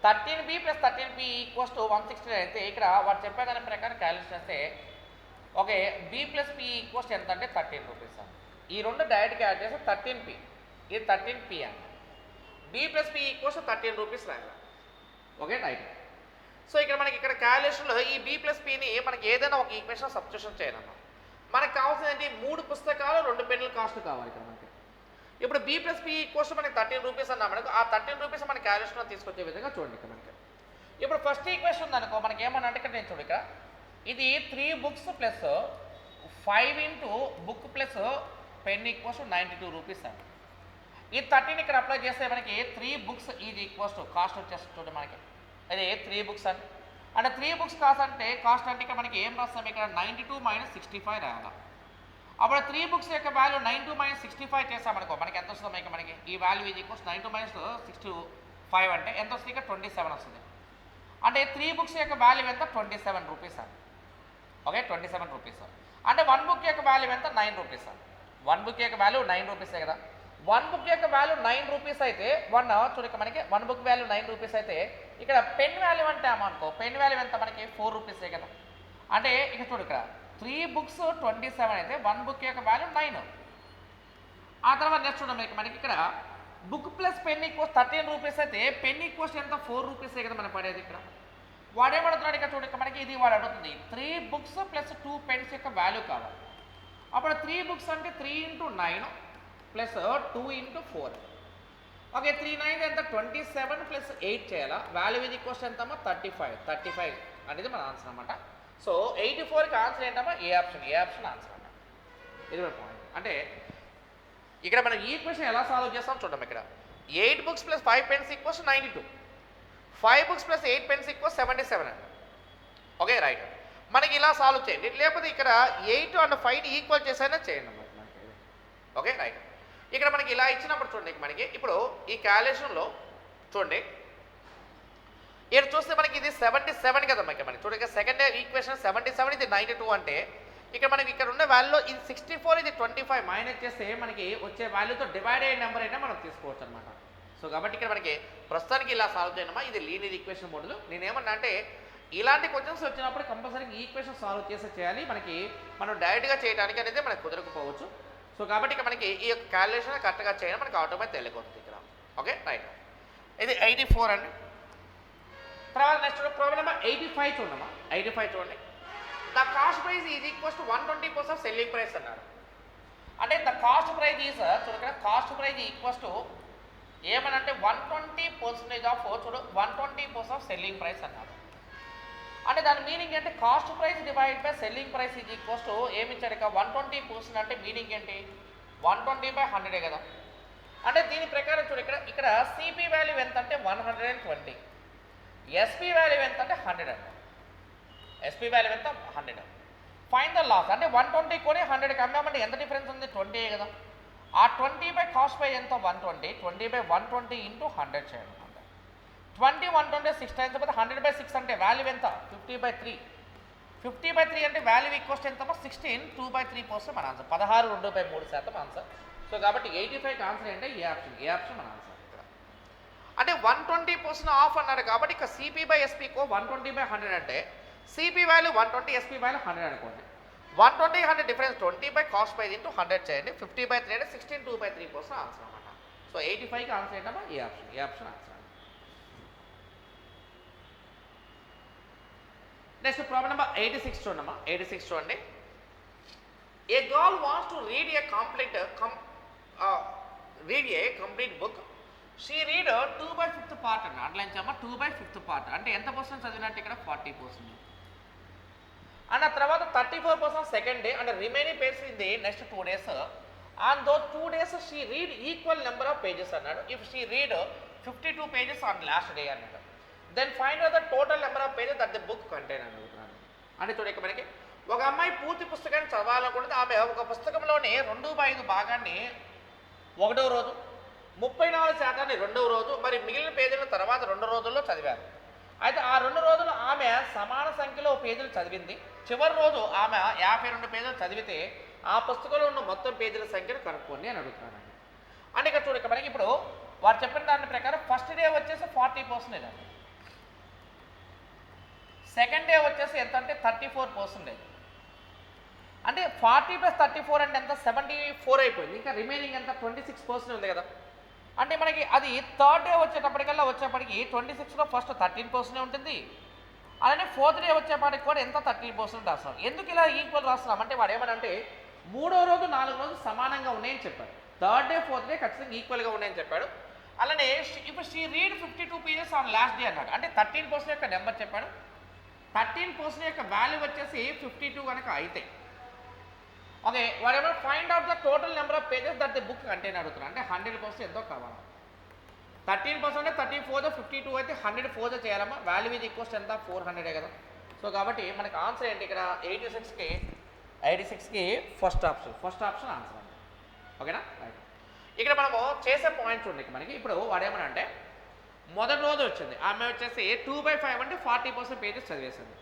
13b + 13b ఈక్వల్స్ టు 169 అయితే ఇక్కడ వాడు చెప్పేదాని ప్రకారం క్యాలిక్యులేట్ చేస్తే ఓకే b + p ఈక్వల్స్ ఎంత అంటే 13 రూపీస్ అని. ఈ రెండు డైరెక్ట్గా యాడ్ చేస్తే 13p, ఇది 13p అండి. b + p ఈక్వల్స్ 13 రూపీస్ రాయాలి. Okay right. సో ఇక్కడ మనకి ఇక్కడ క్యాలిక్యులేషన్లో ఈ b + pని మనకి ఏదైనా ఒక ఈక్వేషన్ సబ్స్టిట్యూషన్ చేయాలన్నమాట. మనకు కావాల్సింది ఏంటి 3 పుస్తకాలు 2 పెన్నుల కాస్ట్ కావాలి ఇక్కడ మనకి. ఇప్పుడు b + p ఈక్వల్స్ మనకి 13 రూపీస్ అన్నా మనకు ఆ 13 రూపీస్ మన క్యాలిక్యులేషన్లో తీసుకొచ్చే విధంగా చూడండి ఇక్కడ మనకి. ఇప్పుడు ఫస్ట్ ఈక్వేషన్ ఉందనుకో మనకి ఏమన్నా అంటే ఇక్కడ నేను చూడు ఇక్కడ ఇది 3 books plus 5 into book plus pen equals 92 rupees అండి. ఈ 13 ఇక్కడ అప్లై చేస్తే మనకి 3 books is equals to cost వచ్చేస్తుంది చూడండి మనకి అదే 3 books అండి. అంటే 3 books కాస్ట్ అంటే ఇక్కడ మనకి ఏం రాస్తాం ఇక్కడ 92 - 65 రాయాలి. అప్పుడు 3 books యొక్క వాల్యూ 92 - 65 చేస్తామనుకో మనకి ఎంత వస్తుంది మనకి ఈ వాల్యూ ఈజ్ ఈక్వల్స్ 92 - 65 అంటే ఎంత వస్తుంది ఇక్కడ 27 వస్తుంది. అంటే 3 books యొక్క వాల్యూ ఎంత 27 రూపీస్ అండి. ఓకే 27 రూపీస్ అంటే 1 book యొక్క వాల్యూ ఎంత 9 రూపీస్ అండి. 1 book యొక్క వాల్యూ 9 రూపీసే కదా. 1 book యొక్క వాల్యూ 9 రూపీస్ అయితే చూడక మనకి 1 book వాల్యూ 9 రూపీస్ అయితే ఇక్కడ పెన్ వాల్యూ అంటే అనుకో పెన్ వాల్యూ ఎంత మనకి 4 రూపీసే కదా. అంటే ఇక చూడు ఇక్కడ 3 books 27 అయితే 1 book యొక్క వాల్యూ 9. ఆ తర్వాత నెక్స్ట్ చూడండి మనకి ఇక్కడ book plus pen equals 13 rupees అయితే పెన్ ఈక్వల్స్ ఎంత 4 రూపీసే కదా మనం పడేది ఇక్కడ. వాడేమడుతున్నాడు ఇక్కడ చూడక మనకి ఇది వాడు అడుగుతుంది 3 books ప్లస్ 2 pens యొక్క వాల్యూ కావాలి. అప్పుడు 3 books అంటే 3 × 9 ప్లస్ 2 × 4. ఓకే 3 9 ఎంత 27 ప్లస్ 8 చేయాలా. వాల్యూ ఇది ఈక్వల్స్ ఎంతమ్మా 35 అనేది మన ఆన్సర్ అనమాట. సో 84కి ఆన్సర్ ఏంటమ్మా ఏ ఆప్షన్ ఆన్సర్ అన్నమాట. ఇది మన పాయింట్. అంటే ఇక్కడ మనం ఈ ఈక్వేషన్ ఎలా సాల్వ్ చేస్తాం చూద్దాం. ఇక్కడ 8 books plus 5 pens equals 92, 5 books plus 8 pens equals 77 అండి. Okay right. మనకి ఇలా సాల్వ్ చేయండి, లేకపోతే ఇక్కడ 8 and 5 ఈక్వల్ చేసైనా చేయండి అన్నమాట మనకి. Okay right. ఇక్కడ మనకి ఇలా ఇచ్చినప్పుడు చూడండి మనకి ఇప్పుడు ఈ క్యాలిక్యులేషన్లో చూడండి ఇక్కడ చూస్తే మనకి ఇది 77 కదా మనకి చూడండి సెకండ్ ఈక్వేషన్ 77 ఇది 92 అంటే ఇక్కడ మనకి ఇక్కడ ఉన్న వాల్యూలో ఇది 64 ఇది 25 మైనస్ చేస్తే మనకి వచ్చే వాల్యూతో డివైడ్ అయ్యే నెంబర్ అయినా మనం తీసుకోవచ్చు అనమాట. సో కాబట్టి ఇక్కడ మనకి ప్రస్తుతానికి ఇలా సాల్వ్ చేయడమా ఇది లీనియర్ ఈక్వేషన్ మోడల్. నేనేమన్నా అంటే ఇలాంటి క్వశ్చన్స్ వచ్చినప్పుడు కంపల్సరీ ఈ ఈక్వేషన్ సాల్వ్ చేయాలి. మనం డైరెక్ట్గా చేయడానికి అనేది మనకు కుదరకపోవచ్చు. సో కాబట్టి ఇక్కడ మనకి ఈ యొక్క క్యాలిక్యులేషన్ కరెక్ట్గా చేయడం మనకి ఆటోమేటిక్ తెలియకపోతుంది ఇక్కడ. Okay right. ఇది 84 అండి. తర్వాత నెక్స్ట్ ప్రాబ్లం నెంబర్ 85 చూడమ్మా. 85 చూడండి. The cost price is equals to 120% of selling price అన్నారు. అంటే ద కాస్ట్ ప్రైస్ ఈజ్ చూడక్కడ కాస్ట్ ప్రైస్ ఈక్వల్స్ టు ఏమనంటే 120% ఆఫ్ 120% ఆఫ్ సెల్లింగ్ ప్రైస్ అన్నారు. అంటే దాని మీనింగ్ ఏంటి cost price divide by selling price is equals to ఏమి ఇచ్చాడు ఇక 120% అంటే మీనింగ్ ఏంటి 120/100 కదా. అంటే దీని ప్రకారం చూడు ఇక్కడ సిపి వాల్యూ ఎంత అంటే 120, ఎస్పీ వాల్యూ ఎంత అంటే 100 అండి. ఎస్పీ వాల్యూ ఎంత 100. ఫైన్ ద లాస్ అంటే 120 కొని 100కి అమ్మామంటే ఎంత డిఫరెన్స్ ఉంది 20 కదా. ఆ 20 బై కాస్ట్ బై ఎంత 120, 20 బై 120 ఇంటూ 100 చేయాలి. 20 120 6 టైమ్స్ అయిపోతే 100 బై 6 అంటే వాల్యూ ఎంత 50/3. 50/3 అంటే వాల్యూ ఈక్వల్స్ ఎంత 16, 2/3% మన ఆన్సర్. 16 2/3% ఆన్సర్. సో కాబట్టి 85కి ఆన్సర్ అంటే ఏ ఆప్షన్ మన ఆన్సర్ ఇక్కడ. అంటే 120% ఆఫ్ అన్నాడు కాబట్టి ఇక సిపి బై ఎస్పీకో 120/100 అంటే సిపి వాల్యూ 120, ఎస్పీ వాల్యూ 100 అనుకోండి. 120 100 difference 20 by cost by into 100 చేయండి. 50/3 అంటే 16, 2/3% ఆన్సర్ అనమాట. సో 85కి ఆన్సర్ ఏంటమ్మా A option answer. Next problem number 86 చూడమ్మా. 86 చూడండి. A girl wants to read a complete book. She read 2/5 part అండి. అండ్లైన్ చేయమ్మా 2/5 పార్ట్ అంటే ఎంత పర్సెంట్ చదివినట్టు ఇక్కడ 40%. అండ్ ఆ తర్వాత 34% second day and remaining pages in the next 2 days. On those 2 days she read equal number of pages అన్నాడు. If she read 52 pages on last day అన్నాడు. Then find out the total number of pages that the book contain అని అడుగుతున్నాను. అంటే చూడక మనకి ఒక అమ్మాయి పూర్తి పుస్తకాన్ని చదవాలనుకుంటే ఆమె ఒక పుస్తకంలోని 2/5 భాగాన్ని 1వ రోజు, 34% 2వ రోజు, మరి మిగిలిన పేజీల తర్వాత 2 రోజుల్లో చదివారు. అయితే ఆ 2 రోజులు ఆమె సమాన సంఖ్యలో పేజీలు చదివింది. చివరి రోజు ఆమె 52 పేజీలు చదివితే ఆ పుస్తకంలో ఉన్న మొత్తం పేజీల సంఖ్యను కనుక్కోండి అని అడుగుతున్నాను. అంటే ఇక్కడ చూడక మనకి ఇప్పుడు వారు చెప్పిన దాని ప్రకారం ఫస్ట్ డే వచ్చేసి 40% అండి. సెకండ్ డే వచ్చేసి ఎంత అంటే 34%. అంటే 40 + 34 అంటే ఎంత 74 అయిపోయింది. ఇంకా రిమైనింగ్ ఎంత 26% ఉంది కదా. అంటే మనకి అది థర్డ్ డే వచ్చేటప్పటికల్లా 26లో ఫస్ట్ 13% ఉంటుంది. అలానే ఫోర్త్ డే వచ్చేపాటికి కూడా ఎంత 13% రాస్తున్నాం. ఎందుకు ఇలా ఈక్వల్ రాస్తున్నాం అంటే వాడు ఏమనంటే 3వ రోజు 4వ రోజు సమానంగా ఉన్నాయని చెప్పాడు. థర్డ్ డే ఫోర్త్ డే ఖచ్చితంగా ఈక్వల్గా ఉన్నాయని చెప్పాడు. అలానే ఇప్పుడు she read 52 pages on last day అన్నాడు. అంటే 13% యొక్క నెంబర్ చెప్పాడు. 13% యొక్క వాల్యూ వచ్చేసి 52 కనుక అయితే okay what ever find out the total number of pages that the book contain అడుగుతున్నా. అంటే 100% ఎంతో కావాలి. 13% 34 52 అయితే 104 చేయాలమ్మా. వాల్యూ ఈజ్ ఈక్వల్స్ ఎంత 400 కదా. సో కాబట్టి మనకి ఆన్సర్ ఏంటి ఇక్కడ 86కి ఫస్ట్ ఆప్షన్ ఆన్సర్ అండి. ఓకేనా రైట్. ఇక్కడ మనము చేసే పాయింట్స్ ఉన్నాయి మనకి. ఇప్పుడు వాడేమన్నా అంటే మొదటి రోజు వచ్చింది ఆమె వచ్చేసి 2/5 అంటే 40% పేజెస్ చదివేసింది.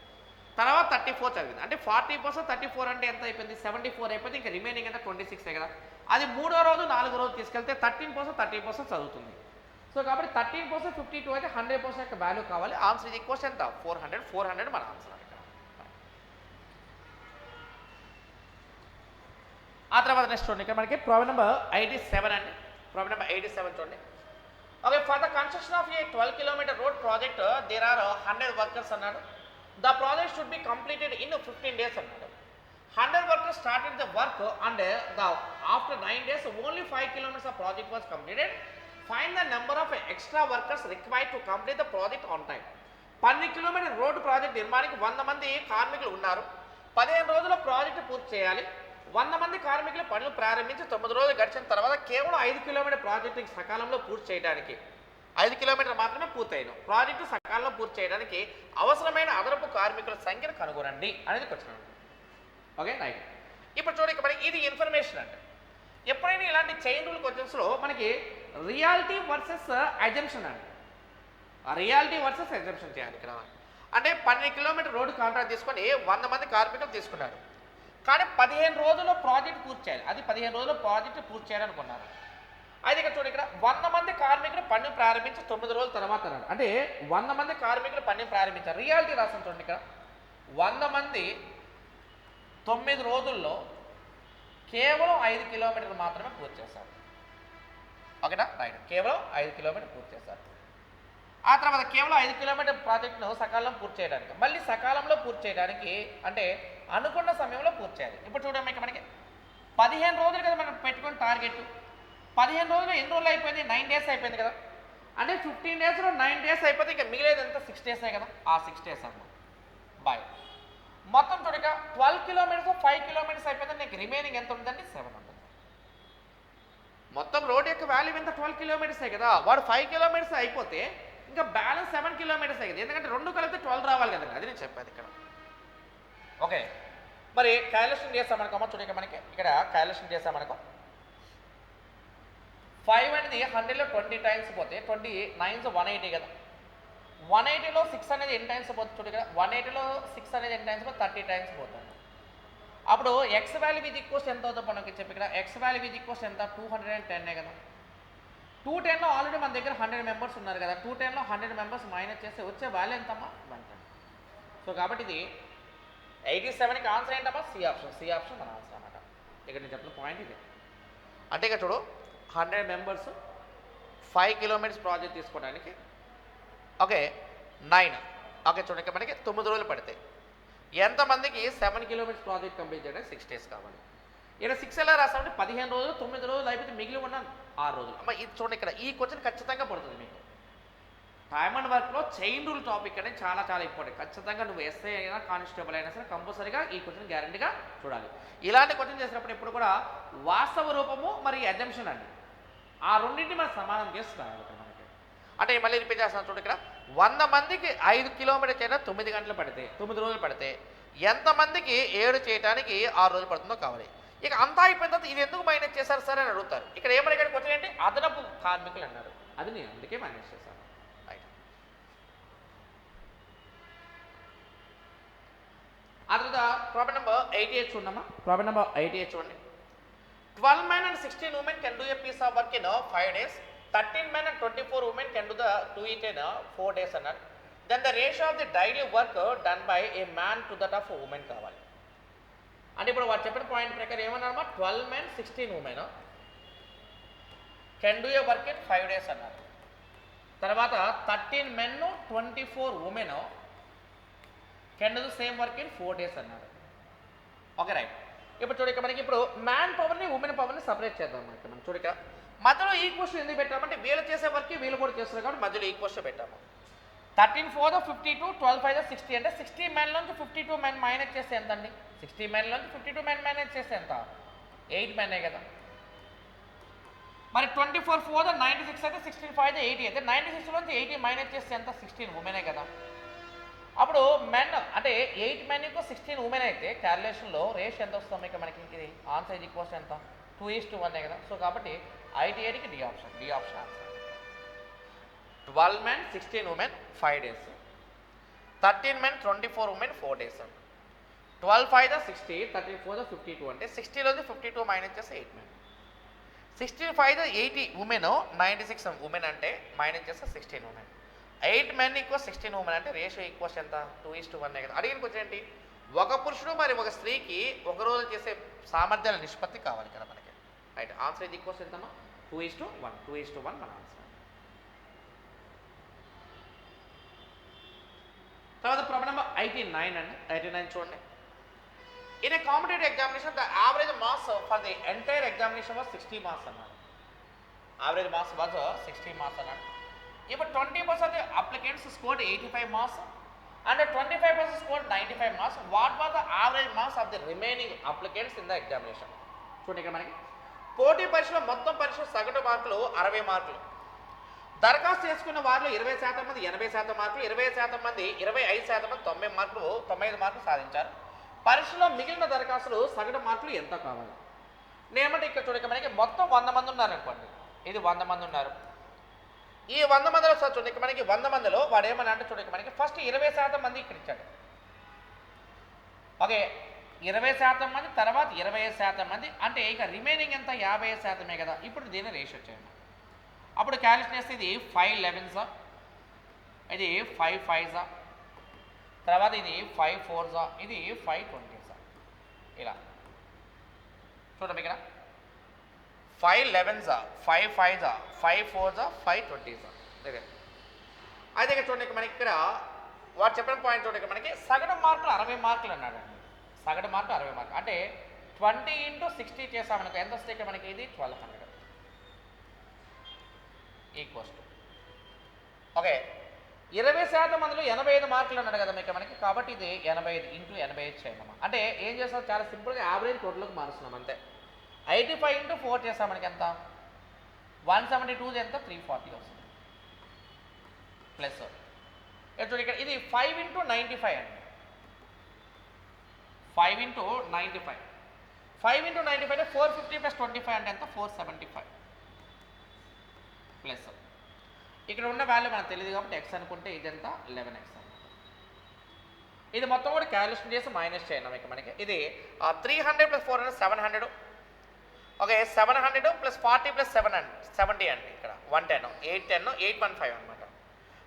తర్వాత 34 చదివింది. అంటే 40% 34 అంటే ఎంత అయిపోయింది 74 అయిపోయింది. ఇంకా రిమైనింగ్ ఎంత 26 కదా. అది 3వ రోజు 4వ రోజు తీసుకెళ్తే 13% 30% చదువుతుంది. సో కాబట్టి 13% 52 అయితే 100% యొక్క వాల్యూ కావాలి. ఆన్సర్ ఇది ఈక్వల్స్ ఎంత 400 మన ఆన్సర్. ఆ తర్వాత నెక్స్ట్ చూడండి ఇక్కడ మనకి ప్రాబ్లం నెంబర్ 87 అండి. ప్రాబ్లం నెంబర్ 87 చూడండి. Okay for the construction of a 12 km road project there are 100 workers అన్నాడు. The project should be completed in 15 days అన్నాడు. 100 workers started the work and after 9 days only 5 km of project was completed. Find the number of extra workers required to complete the project on time. 12 km road project నిర్మాణానికి 100 మంది కార్మికులు ఉన్నారు. 15 రోజుల్లో project పూర్తి చేయాలి. 100 మంది కార్మికులు పనులు ప్రారంభించి 9 రోజులు గడిచిన తర్వాత కేవలం 5 km ప్రాజెక్టు సకాలంలో పూర్తి చేయడానికి 5 km మాత్రమే పూర్తయిన ప్రాజెక్టు సకాలంలో పూర్తి చేయడానికి అవసరమైన అదనపు కార్మికుల సంఖ్యను కనుగొనండి అనేది క్వశ్చన్. Okay right. ఇప్పుడు చూడండి మనకి ఇది ఇన్ఫర్మేషన్ అంటే ఎప్పుడైనా ఇలాంటి చైన్ రూల్ క్వశ్చన్స్లో మనకి రియాలిటీ వర్సెస్ అజంప్షన్ అండి. రియాలిటీ వర్సెస్ అజంప్షన్ చేయాలి ఇక్కడ. అంటే 12 km రోడ్డు కాంట్రాక్ట్ తీసుకొని 100 మంది కార్మికులు తీసుకున్నారు. కానీ 15 రోజుల్లో ప్రాజెక్ట్ పూర్తి చేయాలి. అది 15 రోజుల్లో ప్రాజెక్ట్ పూర్తి చేయాలనుకున్నారు. అయితే ఇక్కడ చూడండి ఇక్కడ 100 మంది కార్మికులు పని ప్రారంభించి 9 రోజుల తర్వాత అన్నాడు. అంటే 100 మంది కార్మికులు పని ప్రారంభించారు. రియాలిటీ రాస్తాను చూడండి ఇక్కడ 100 మంది 9 రోజుల్లో కేవలం 5 కిలోమీటర్లు మాత్రమే పూర్తి చేశారు. ఓకేనా రైట్. కేవలం 5 కిలోమీటర్లు పూర్తి చేశారు. ఆ తర్వాత కేవలం 5 కిలోమీటర్ ప్రాజెక్టును సకాలంలో పూర్తి చేయడానికి మళ్ళీ సకాలంలో పూర్తి చేయడానికి అంటే అనుకున్న సమయంలో పూర్తి చేయాలి. ఇప్పుడు చూడండి ఇక్కడ మనకి 15 రోజులు కదా మనం పెట్టుకున్న టార్గెట్. 15 రోజులు ఎన్ని రోజులు అయిపోయింది 9 days అయిపోయింది కదా. అంటే 15 daysలో 9 days అయిపోతే ఇంకా మిగిలేదు ఎంత 6 days కదా. ఆ 6 days అన్నమాట బాయ్. మొత్తం చూడక 12 km 5 km అయిపోతే నీకు రిమైనింగ్ ఎంత ఉంటుందండి 7 ఉంటుంది. మొత్తం రోడ్ యొక్క వాల్యూ ఎంత 12 km కదా. వాడు 5 km అయిపోతే ఇంకా బ్యాలెన్స్ 7 కిలోమీటర్స్ అయ్యింది, ఎందుకంటే 2 కలిపితే 12 రావాలి కదండి, అది నేను చెప్పాను ఇక్కడ. ఓకే, మరి క్యాలిక్యులేషన్ చేస్తామనుకోమా, చూడండి మనకి ఇక్కడ క్యాలిక్యులేషన్ చేస్తామనుకో 5 అనేది 100లో 20 టైమ్స్ పోతే 20 9 180 కదా, 180లో 6 అనేది ఎన్ని టైమ్స్ పోతుంది చూడండి కదా, 180లో 6 అనేది ఎన్ని టైమ్స్ పోతే 30 టైమ్స్ పోతుంది. అప్పుడు ఎక్స్ వాల్యూ విత్ ఈక్వల్స్ ఎంత అవుతుందో మనకి చెప్పి ఇక్కడ ఎక్స్ వాల్యూ విత్ ఈక్వల్స్ ఎంత 210 కదా. 210లో ఆల్రెడీ మన దగ్గర 100 మెంబర్స్ ఉన్నారు కదా, 210లో 100 మెంబర్స్ మైనస్ చేస్తే వచ్చే వాల్యూ ఎంతమ్మా 110. సో కాబట్టి ఇది 87కి ఆన్సర్ ఏంటమ్మా సి ఆప్షన్ మన ఆన్సర్ అన్నమాట. ఇక్కడ నేను చెప్పిన పాయింట్ ఇది. అంటే ఇక్కడ చూడు 100 మెంబర్స్ 5 కిలోమీటర్స్ ప్రాజెక్ట్ తీసుకోవడానికి ఓకే 9 ఓకే చూడండి ఇక్కడ మనకి 9 రోజులు పడతాయి. ఎంతమందికి 7 కిలోమీటర్స్ ప్రాజెక్ట్ కంప్లీట్ చేయడానికి 6 days కావాలి. ఇక్కడ 6 ఎలా రాస్తామంటే 15 రోజులు 9 రోజులు అయిపోతే మిగిలి ఉన్న 6 రోజులు. అమ్మ ఇది చూడండి ఇక్కడ ఈ క్వశ్చన్ ఖచ్చితంగా పడుతుంది మీకు. టైమ్ అండ్ వర్క్లో చైన్ రూల్ టాపిక్ అనేది చాలా చాలా ఇంపార్టెంట్. ఖచ్చితంగా నువ్వు ఎస్ఐ అయినా కానిస్టేబుల్ అయినా సరే కంపల్సరీగా ఈ క్వశ్చన్ గ్యారంటీగా చూడాలి. ఇలాంటి క్వశ్చన్ చేసినప్పుడు ఎప్పుడు కూడా వాస్తవ రూపము మరి అజంప్షన్ అండి, ఆ రెండింటిని మనం సమానం చేస్తున్నాం ఇక్కడ మనకి. అంటే మళ్ళీ రిపీట్ చేస్తున్నాను చూడండి ఇక్కడ 100 మందికి 5 కిలోమీటర్స్ చేయడం 9 గంటలు పడితే 9 రోజులు పడితే ఎంతమందికి 7 చేయడానికి 6 రోజులు పడుతుందో కావాలి. ఇక అంతా అయిపోయిన తర్వాత ఇది ఎందుకు మైనస్ చేశారు సార్ అని అడుగుతారు. ఇక్కడ ఏమని ఇక్కడికి వచ్చిన ఏంటి అదనపు కార్మికులు అన్నారు, అది నేను అందుకే మైనస్ చేశాను. ఆ తర్వాత ప్రాబ్లం నెంబర్ 88 చూడమ్మా. ప్రాబ్లం నెంబర్ 88 చూడండి. 12 men and 16 women can do a piece of work in 5 days. 13 men and 24 women can do it in 4 days అన్నారు. Then the ratio of the daily work done by a man to that of a woman కావాలి. అంటే ఇప్పుడు వాడు చెప్పిన point ప్రకారం ఏమన్నారమ్మా 12 men 16 women can do a work in 5 days అన్నారు. తర్వాత 13 men 24 women can do the same work in 4 days అన్నారు. Okay right. ఇప్పుడు చూడక మనకి ఇప్పుడు మ్యాన్ పవర్ని ఉమెన్ పవర్ని సపరేట్ చేద్దాం. మనకి మనం చూడక మధ్యలో ఈక్వల్స్ ఎందుకు పెట్టామంటే వీళ్ళు చేసే వర్క్ వీళ్ళు కూడా చేస్తారు కాబట్టి మధ్యలో ఈక్వల్స్ పెట్టాము. 13 4 52 12 5 60 అంటే 60 men నుంచి 52 men మైనస్ చేస్తే ఎంత అండి, 60 men నుంచి 52 men మైనస్ చేస్తే ఎంత 8 men కదా. మరి 24 4 96 అయితే 16 5 80 అయితే 96 నుంచి 80 మైనస్ చేస్తే ఎంత 16 ఉమెనే కదా. అప్పుడు మెన్ అంటే 8 men 16 ఉమెన్ అయితే క్యాలిక్యులేషన్లో రేషియో ఎంత వస్తుంది ఇక మనకి ఇది ఆన్సర్ ఈక్వల్స్ ఎంత 2:1 కదా. సో కాబట్టి 88కి D option answer. 12 men 16 women 5 days, 13 men 24 women 4 days. 12 5 60 13 4 52 అంటే 60 నుంచి 52 మైనస్ చేస్తే 8 men. 16 5 80 women 96 women అంటే మైనస్ చేస్తే 16 women. 8 men = 16 women అంటే రేషియో ఈక్వల్స్ ఎంత 2:1 కదా. అడిగిన క్వశ్చన్ ఏంటి ఒక పురుషుడు మరి ఒక స్త్రీకి ఒక రోజు చేసే సామర్థ్యాల నిష్పత్తి కావాలి కదా మనకి. రైట్, ఆన్సర్ ఇది ఈక్వల్స్ ఎంతమ్మా 2:1 మన ఆన్సర్. తర్వాత ప్రాబ్లం నెంబర్ 89 అండి. 89 చూడండి. In a competitive examination the average marks for the entire examination was 60 marks అన్నాడు. యావరేజ్ మార్క్స్ వాజ్ 60 మార్క్స్ అన్నాడు. ఇప్పుడు 20% of the applicants scored 85 marks and 25% scored 95 marks. What was the average marks of the remaining applicants in the examination? చూడండి ఇక్కడ మనకి పోటీ పరీక్షలో మొత్తం పరీక్ష సగటు మార్కులు 60 మార్కులు. దరఖాస్తు చేసుకున్న వారిలో 20% మంది 80% మార్కులు, 20% మంది 25% మంది 90 మార్కులు 95 మార్కులు సాధించారు. పరీక్షలో మిగిలిన దరఖాస్తులు సగటు మార్కులు ఎంత కావాలి? నేనేమంటే ఇక్కడ చూడక మనకి మొత్తం 100 మంది ఉన్నారు అనుకోండి, ఇది 100 మంది ఉన్నారు. ఈ 100 మందిలో సార్ చూడక మనకి 100 మందిలో వాడు ఏమని అంటే చూడక మనకి ఫస్ట్ 20% మంది ఇక్కడ ఇచ్చాడు. ఓకే 20% మంది, తర్వాత 25% మంది అంటే ఇక రిమైనింగ్ ఎంత 50% కదా. ఇప్పుడు దీన్ని రేషియో చేయండి. అప్పుడు క్యాలిక్యులేషన్ చేస్తే ఇది 5 11s, ఇది 5 5s, తర్వాత ఇది 5 4s, ఇది 5 20s. ఇలా చూడండి ఇక్కడ 5 11s, 5 5s, 5 4s, 5 20s. అయితే ఇక్కడ చూడండి మనకి ఇక్కడ వాడు చెప్పిన పాయింట్ చూడండి మనకి సగటు మార్కులు 60 మార్కులు అన్నాడు అండి. సగటు మార్కులు 60 మార్కులు అంటే 20 × 60 చేసామనుకో ఎంత వస్తే ఇక్కడ మనకి ఇది 1200 ఈక్వల్స్ టు ఓకే 20% మందిలో 85 మార్కులు అన్నాడు కదా మీకు మనకి. కాబట్టి ఇది 85 × 85 చేయమమ్మా. అంటే ఏం చేస్తాం చాలా సింపుల్గా యావరేజ్ టోటల్కి మారుస్తున్నాం అంతే. 85 × 4 చేస్తాం మనకి ఎంత 172 ఎంత 340 వస్తుంది. ప్లస్ చూడండి ఇక్కడ ఇది 5 ఇంటూ 95 అండి. 5 ఇంటూ 95 5 ఇంటూ 95 అంటే 450 ప్లస్ 25 అంటే ఎంత 475 ప్లస్ ఇక్కడ ఉన్న వాల్యూ మనకు తెలియదు కాబట్టి ఎక్స్ అనుకుంటే ఇదంతా 11x అన్నమాట. ఇది మొత్తం కూడా క్యాలిక్యులేషన్ చేసి మైనస్ చేయండి ఇక మనకి ఇది 300 ప్లస్ 400 700 ఓకే 700 ప్లస్ 40 ప్లస్ 70 అండి ఇక్కడ 110 810 815 అనమాట.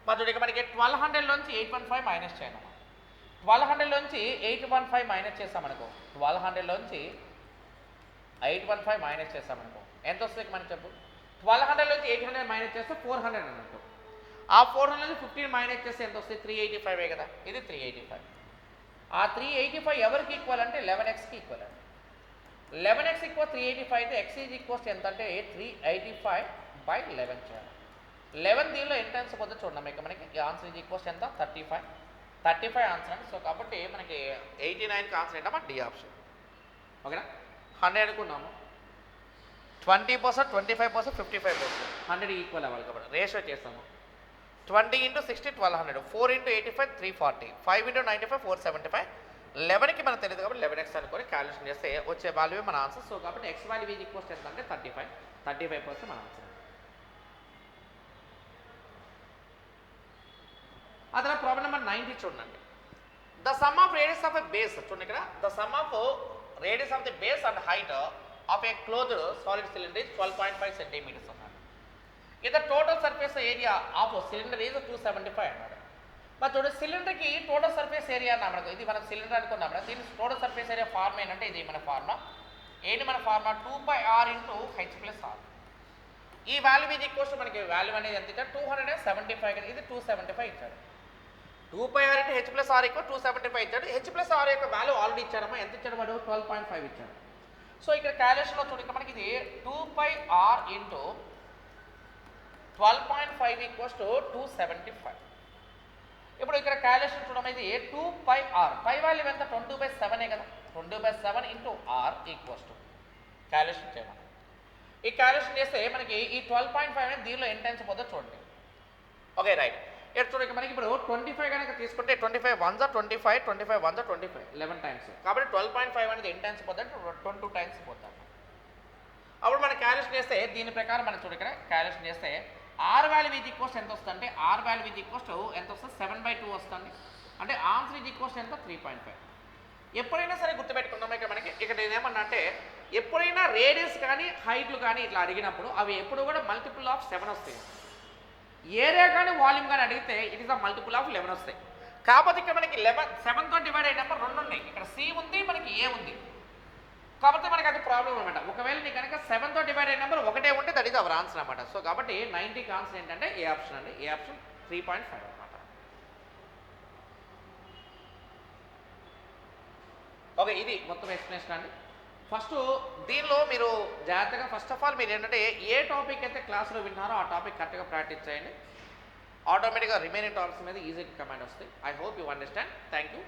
మరి ఇక మనకి 1200 నుంచి 815 మైనస్ చేయండి. 1200 నుంచి 815 మైనస్ చేస్తామనుకో 1200 నుంచి 815 మైనస్ చేస్తామనుకో ఎంత వస్తుంది మనకి చెప్పు. 1200 నుంచి 800 మైనస్ చేస్తే 400 అన్నట్టు. ఆ 400 నుంచి 15 మైనస్ చేస్తే ఎంత వస్తుంది 385 కదా. ఇది 385. ఆ 385 ఎవరికి ఈక్వల్ అంటే 11xకి ఈక్వల్ అండి. 11x ఈక్వల్ 385 అయితే x ఈజ్ ఈక్వల్స్ ఎంత అంటే 385/11 చేయాలి. 11 దీనిలో ఎంత ఆన్సర్ పోతే చూడండి ఇక మనకి ఆన్సర్ ఈజ్ ఈక్వల్స్ ఎంత 35 ఆన్సర్ అండి. సో కాబట్టి మనకి 89కి ఆన్సర్ ఏంటమ్మా డి ఆప్షన్. ఓకేనా 100 అనుకున్నాము 20%, 25%, 55%, 100 ఈక్వల్ అవ్వాలి కాబట్టి రేషియో చేస్తాము. 20 ఇంటూ 60 1200, 4 ఇంటూ 85 340, 5 ఇంటూ 95 475, 11కి మనకు తెలియదు కాబట్టి 11x అనుకొని క్యాలిక్యులేషన్ చేస్తే వచ్చే వాల్యూ మన ఆన్సర్. సో కాబట్టి x వాల్యూ ఈజ్ ఈక్వల్స్ ఎంత అంటే 35% మన ఆన్సర్. ఆ తర్వాత ప్రాబ్లం నెంబర్ 90 చూడండి. The sum of radius of a base చూడండి ఇక్కడ the sum of radius of the base and height of A closed solid cylinder is 12.5 centimeters అన్నాడు. ఇది total surface area of cylinder is 275 అన్నాడు. మరి చూడండి సిలిండర్కి total surface area అన్నాడు. ఇది మనం సిలిండర్ అనుకున్నాం కదా దీని టోటల్ సర్ఫేస్ ఏరియా ఫార్మ్ ఏంటంటే ఇది మన ఫార్ములా ఏంటి మన formula 2πr into h plus R. ఈ వాల్యూ ఈజ్ ఈక్వల్స్ మనకి వాల్యూ అనేది ఎంత ఇచ్చాడు 275 కదా. ఇది 275 ఇచ్చాడు. 2πr into h plus R equal 275 ఇచ్చాడు. h ప్లస్ ఆర్ యొక్క వాల్యూ ఆల్రెడీ ఇచ్చాడమ్మా ఎంత ఇచ్చాడు వాడు 12.5 ఇచ్చాడు. సో ఇక్కడ క్యాలిక్యులేషన్లో చూడండి మనకి ఇది 2πr ఇంటూ 12.5 ఈక్వల్స్ టు 275. ఇప్పుడు ఇక్కడ క్యాలిక్యులేషన్ చూడడం ఇది 2πr పై వాల్యూ ఎంత 22/7 కదా. 22/7 into R equals to calculation చేయమని. ఈ క్యాలిక్యులేషన్ చేస్తే మనకి ఈ 12.5 అనేది దీనిలో ఎంత టైమ్స్ పోతుందో చూడండి. ఓకే రైట్ ఇక్కడ చూడండి మనకి ఇప్పుడు 25 కనుక తీసుకుంటే 25 1 25 25 1 25 11 టైమ్స్ కాబట్టి 12.5 అనేది ఎన్ని టైమ్స్ పోతుంది 22 టైమ్స్ పోతుంది. అప్పుడు మనం క్యాలిక్యులేషన్ చేస్తే దీని ప్రకారం మనం చూడండి ఇక్కడ క్యాలిక్యులేషన్ చేస్తే ఆర్ వాల్యూ ఈజ్ ఈక్వల్స్ ఎంత వస్తుంది అంటే ఆర్ వాల్యూ ఈజ్ ఈక్వల్స్ ఎంత వస్తుంది 7/2 వస్తుంది. అంటే ఆన్సర్ ఈజ్ ఈక్వల్స్ ఎంత 3.5. ఎప్పుడైనా సరే గుర్తుపెట్టుకున్నాం ఇక్కడ మనకి ఇక్కడ నేనేమన్నా అంటే ఎప్పుడైనా రేడియస్ కానీ హైట్లు కానీ ఇట్లా అడిగినప్పుడు అవి ఎప్పుడు కూడా మల్టిపుల్ ఆఫ్ 7 వస్తాయి. ఏరియా కానీ వాల్యూమ్ కానీ అడిగితే it is the multiple of 11 వస్తాయి. కాకపోతే ఇక్కడ మనకి 7తో డివైడ్ అయిన నెంబర్ 2 ఉన్నాయి. ఇక్కడ సి ఉంది మనకి ఏ ఉంది కాబట్టి మనకి అది ప్రాబ్లం అనమాట. ఒకవేళ నీకు కనుక 7తో డివైడ్ అయిన నెంబర్ ఒకటే ఉంటే దట్ ఈస్ అవర్ ఆన్సర్ అనమాట. సో కాబట్టి 90కి ఆన్సర్ ఏంటంటే ఏ ఆప్షన్ అండి. ఏ ఆప్షన్ 3.5 అనమాట. ఓకే ఇది మొత్తం ఎక్స్ప్లెనేషన్ అండి. ఫస్ట్ దీనిలో మీరు జాగ్రత్తగా ఫస్ట్ ఆఫ్ ఆల్ మీరు ఏంటంటే ఏ టాపిక్ అయితే క్లాస్లో విన్నారో ఆ టాపిక్ కరెక్ట్గా ప్రాక్టీస్ చేయండి. ఆటోమేటిక్గా రిమైనింగ్ టాపిక్స్ మీద ఈజీగా కమాండ్ వస్తాయి. I hope you understand. Thank you.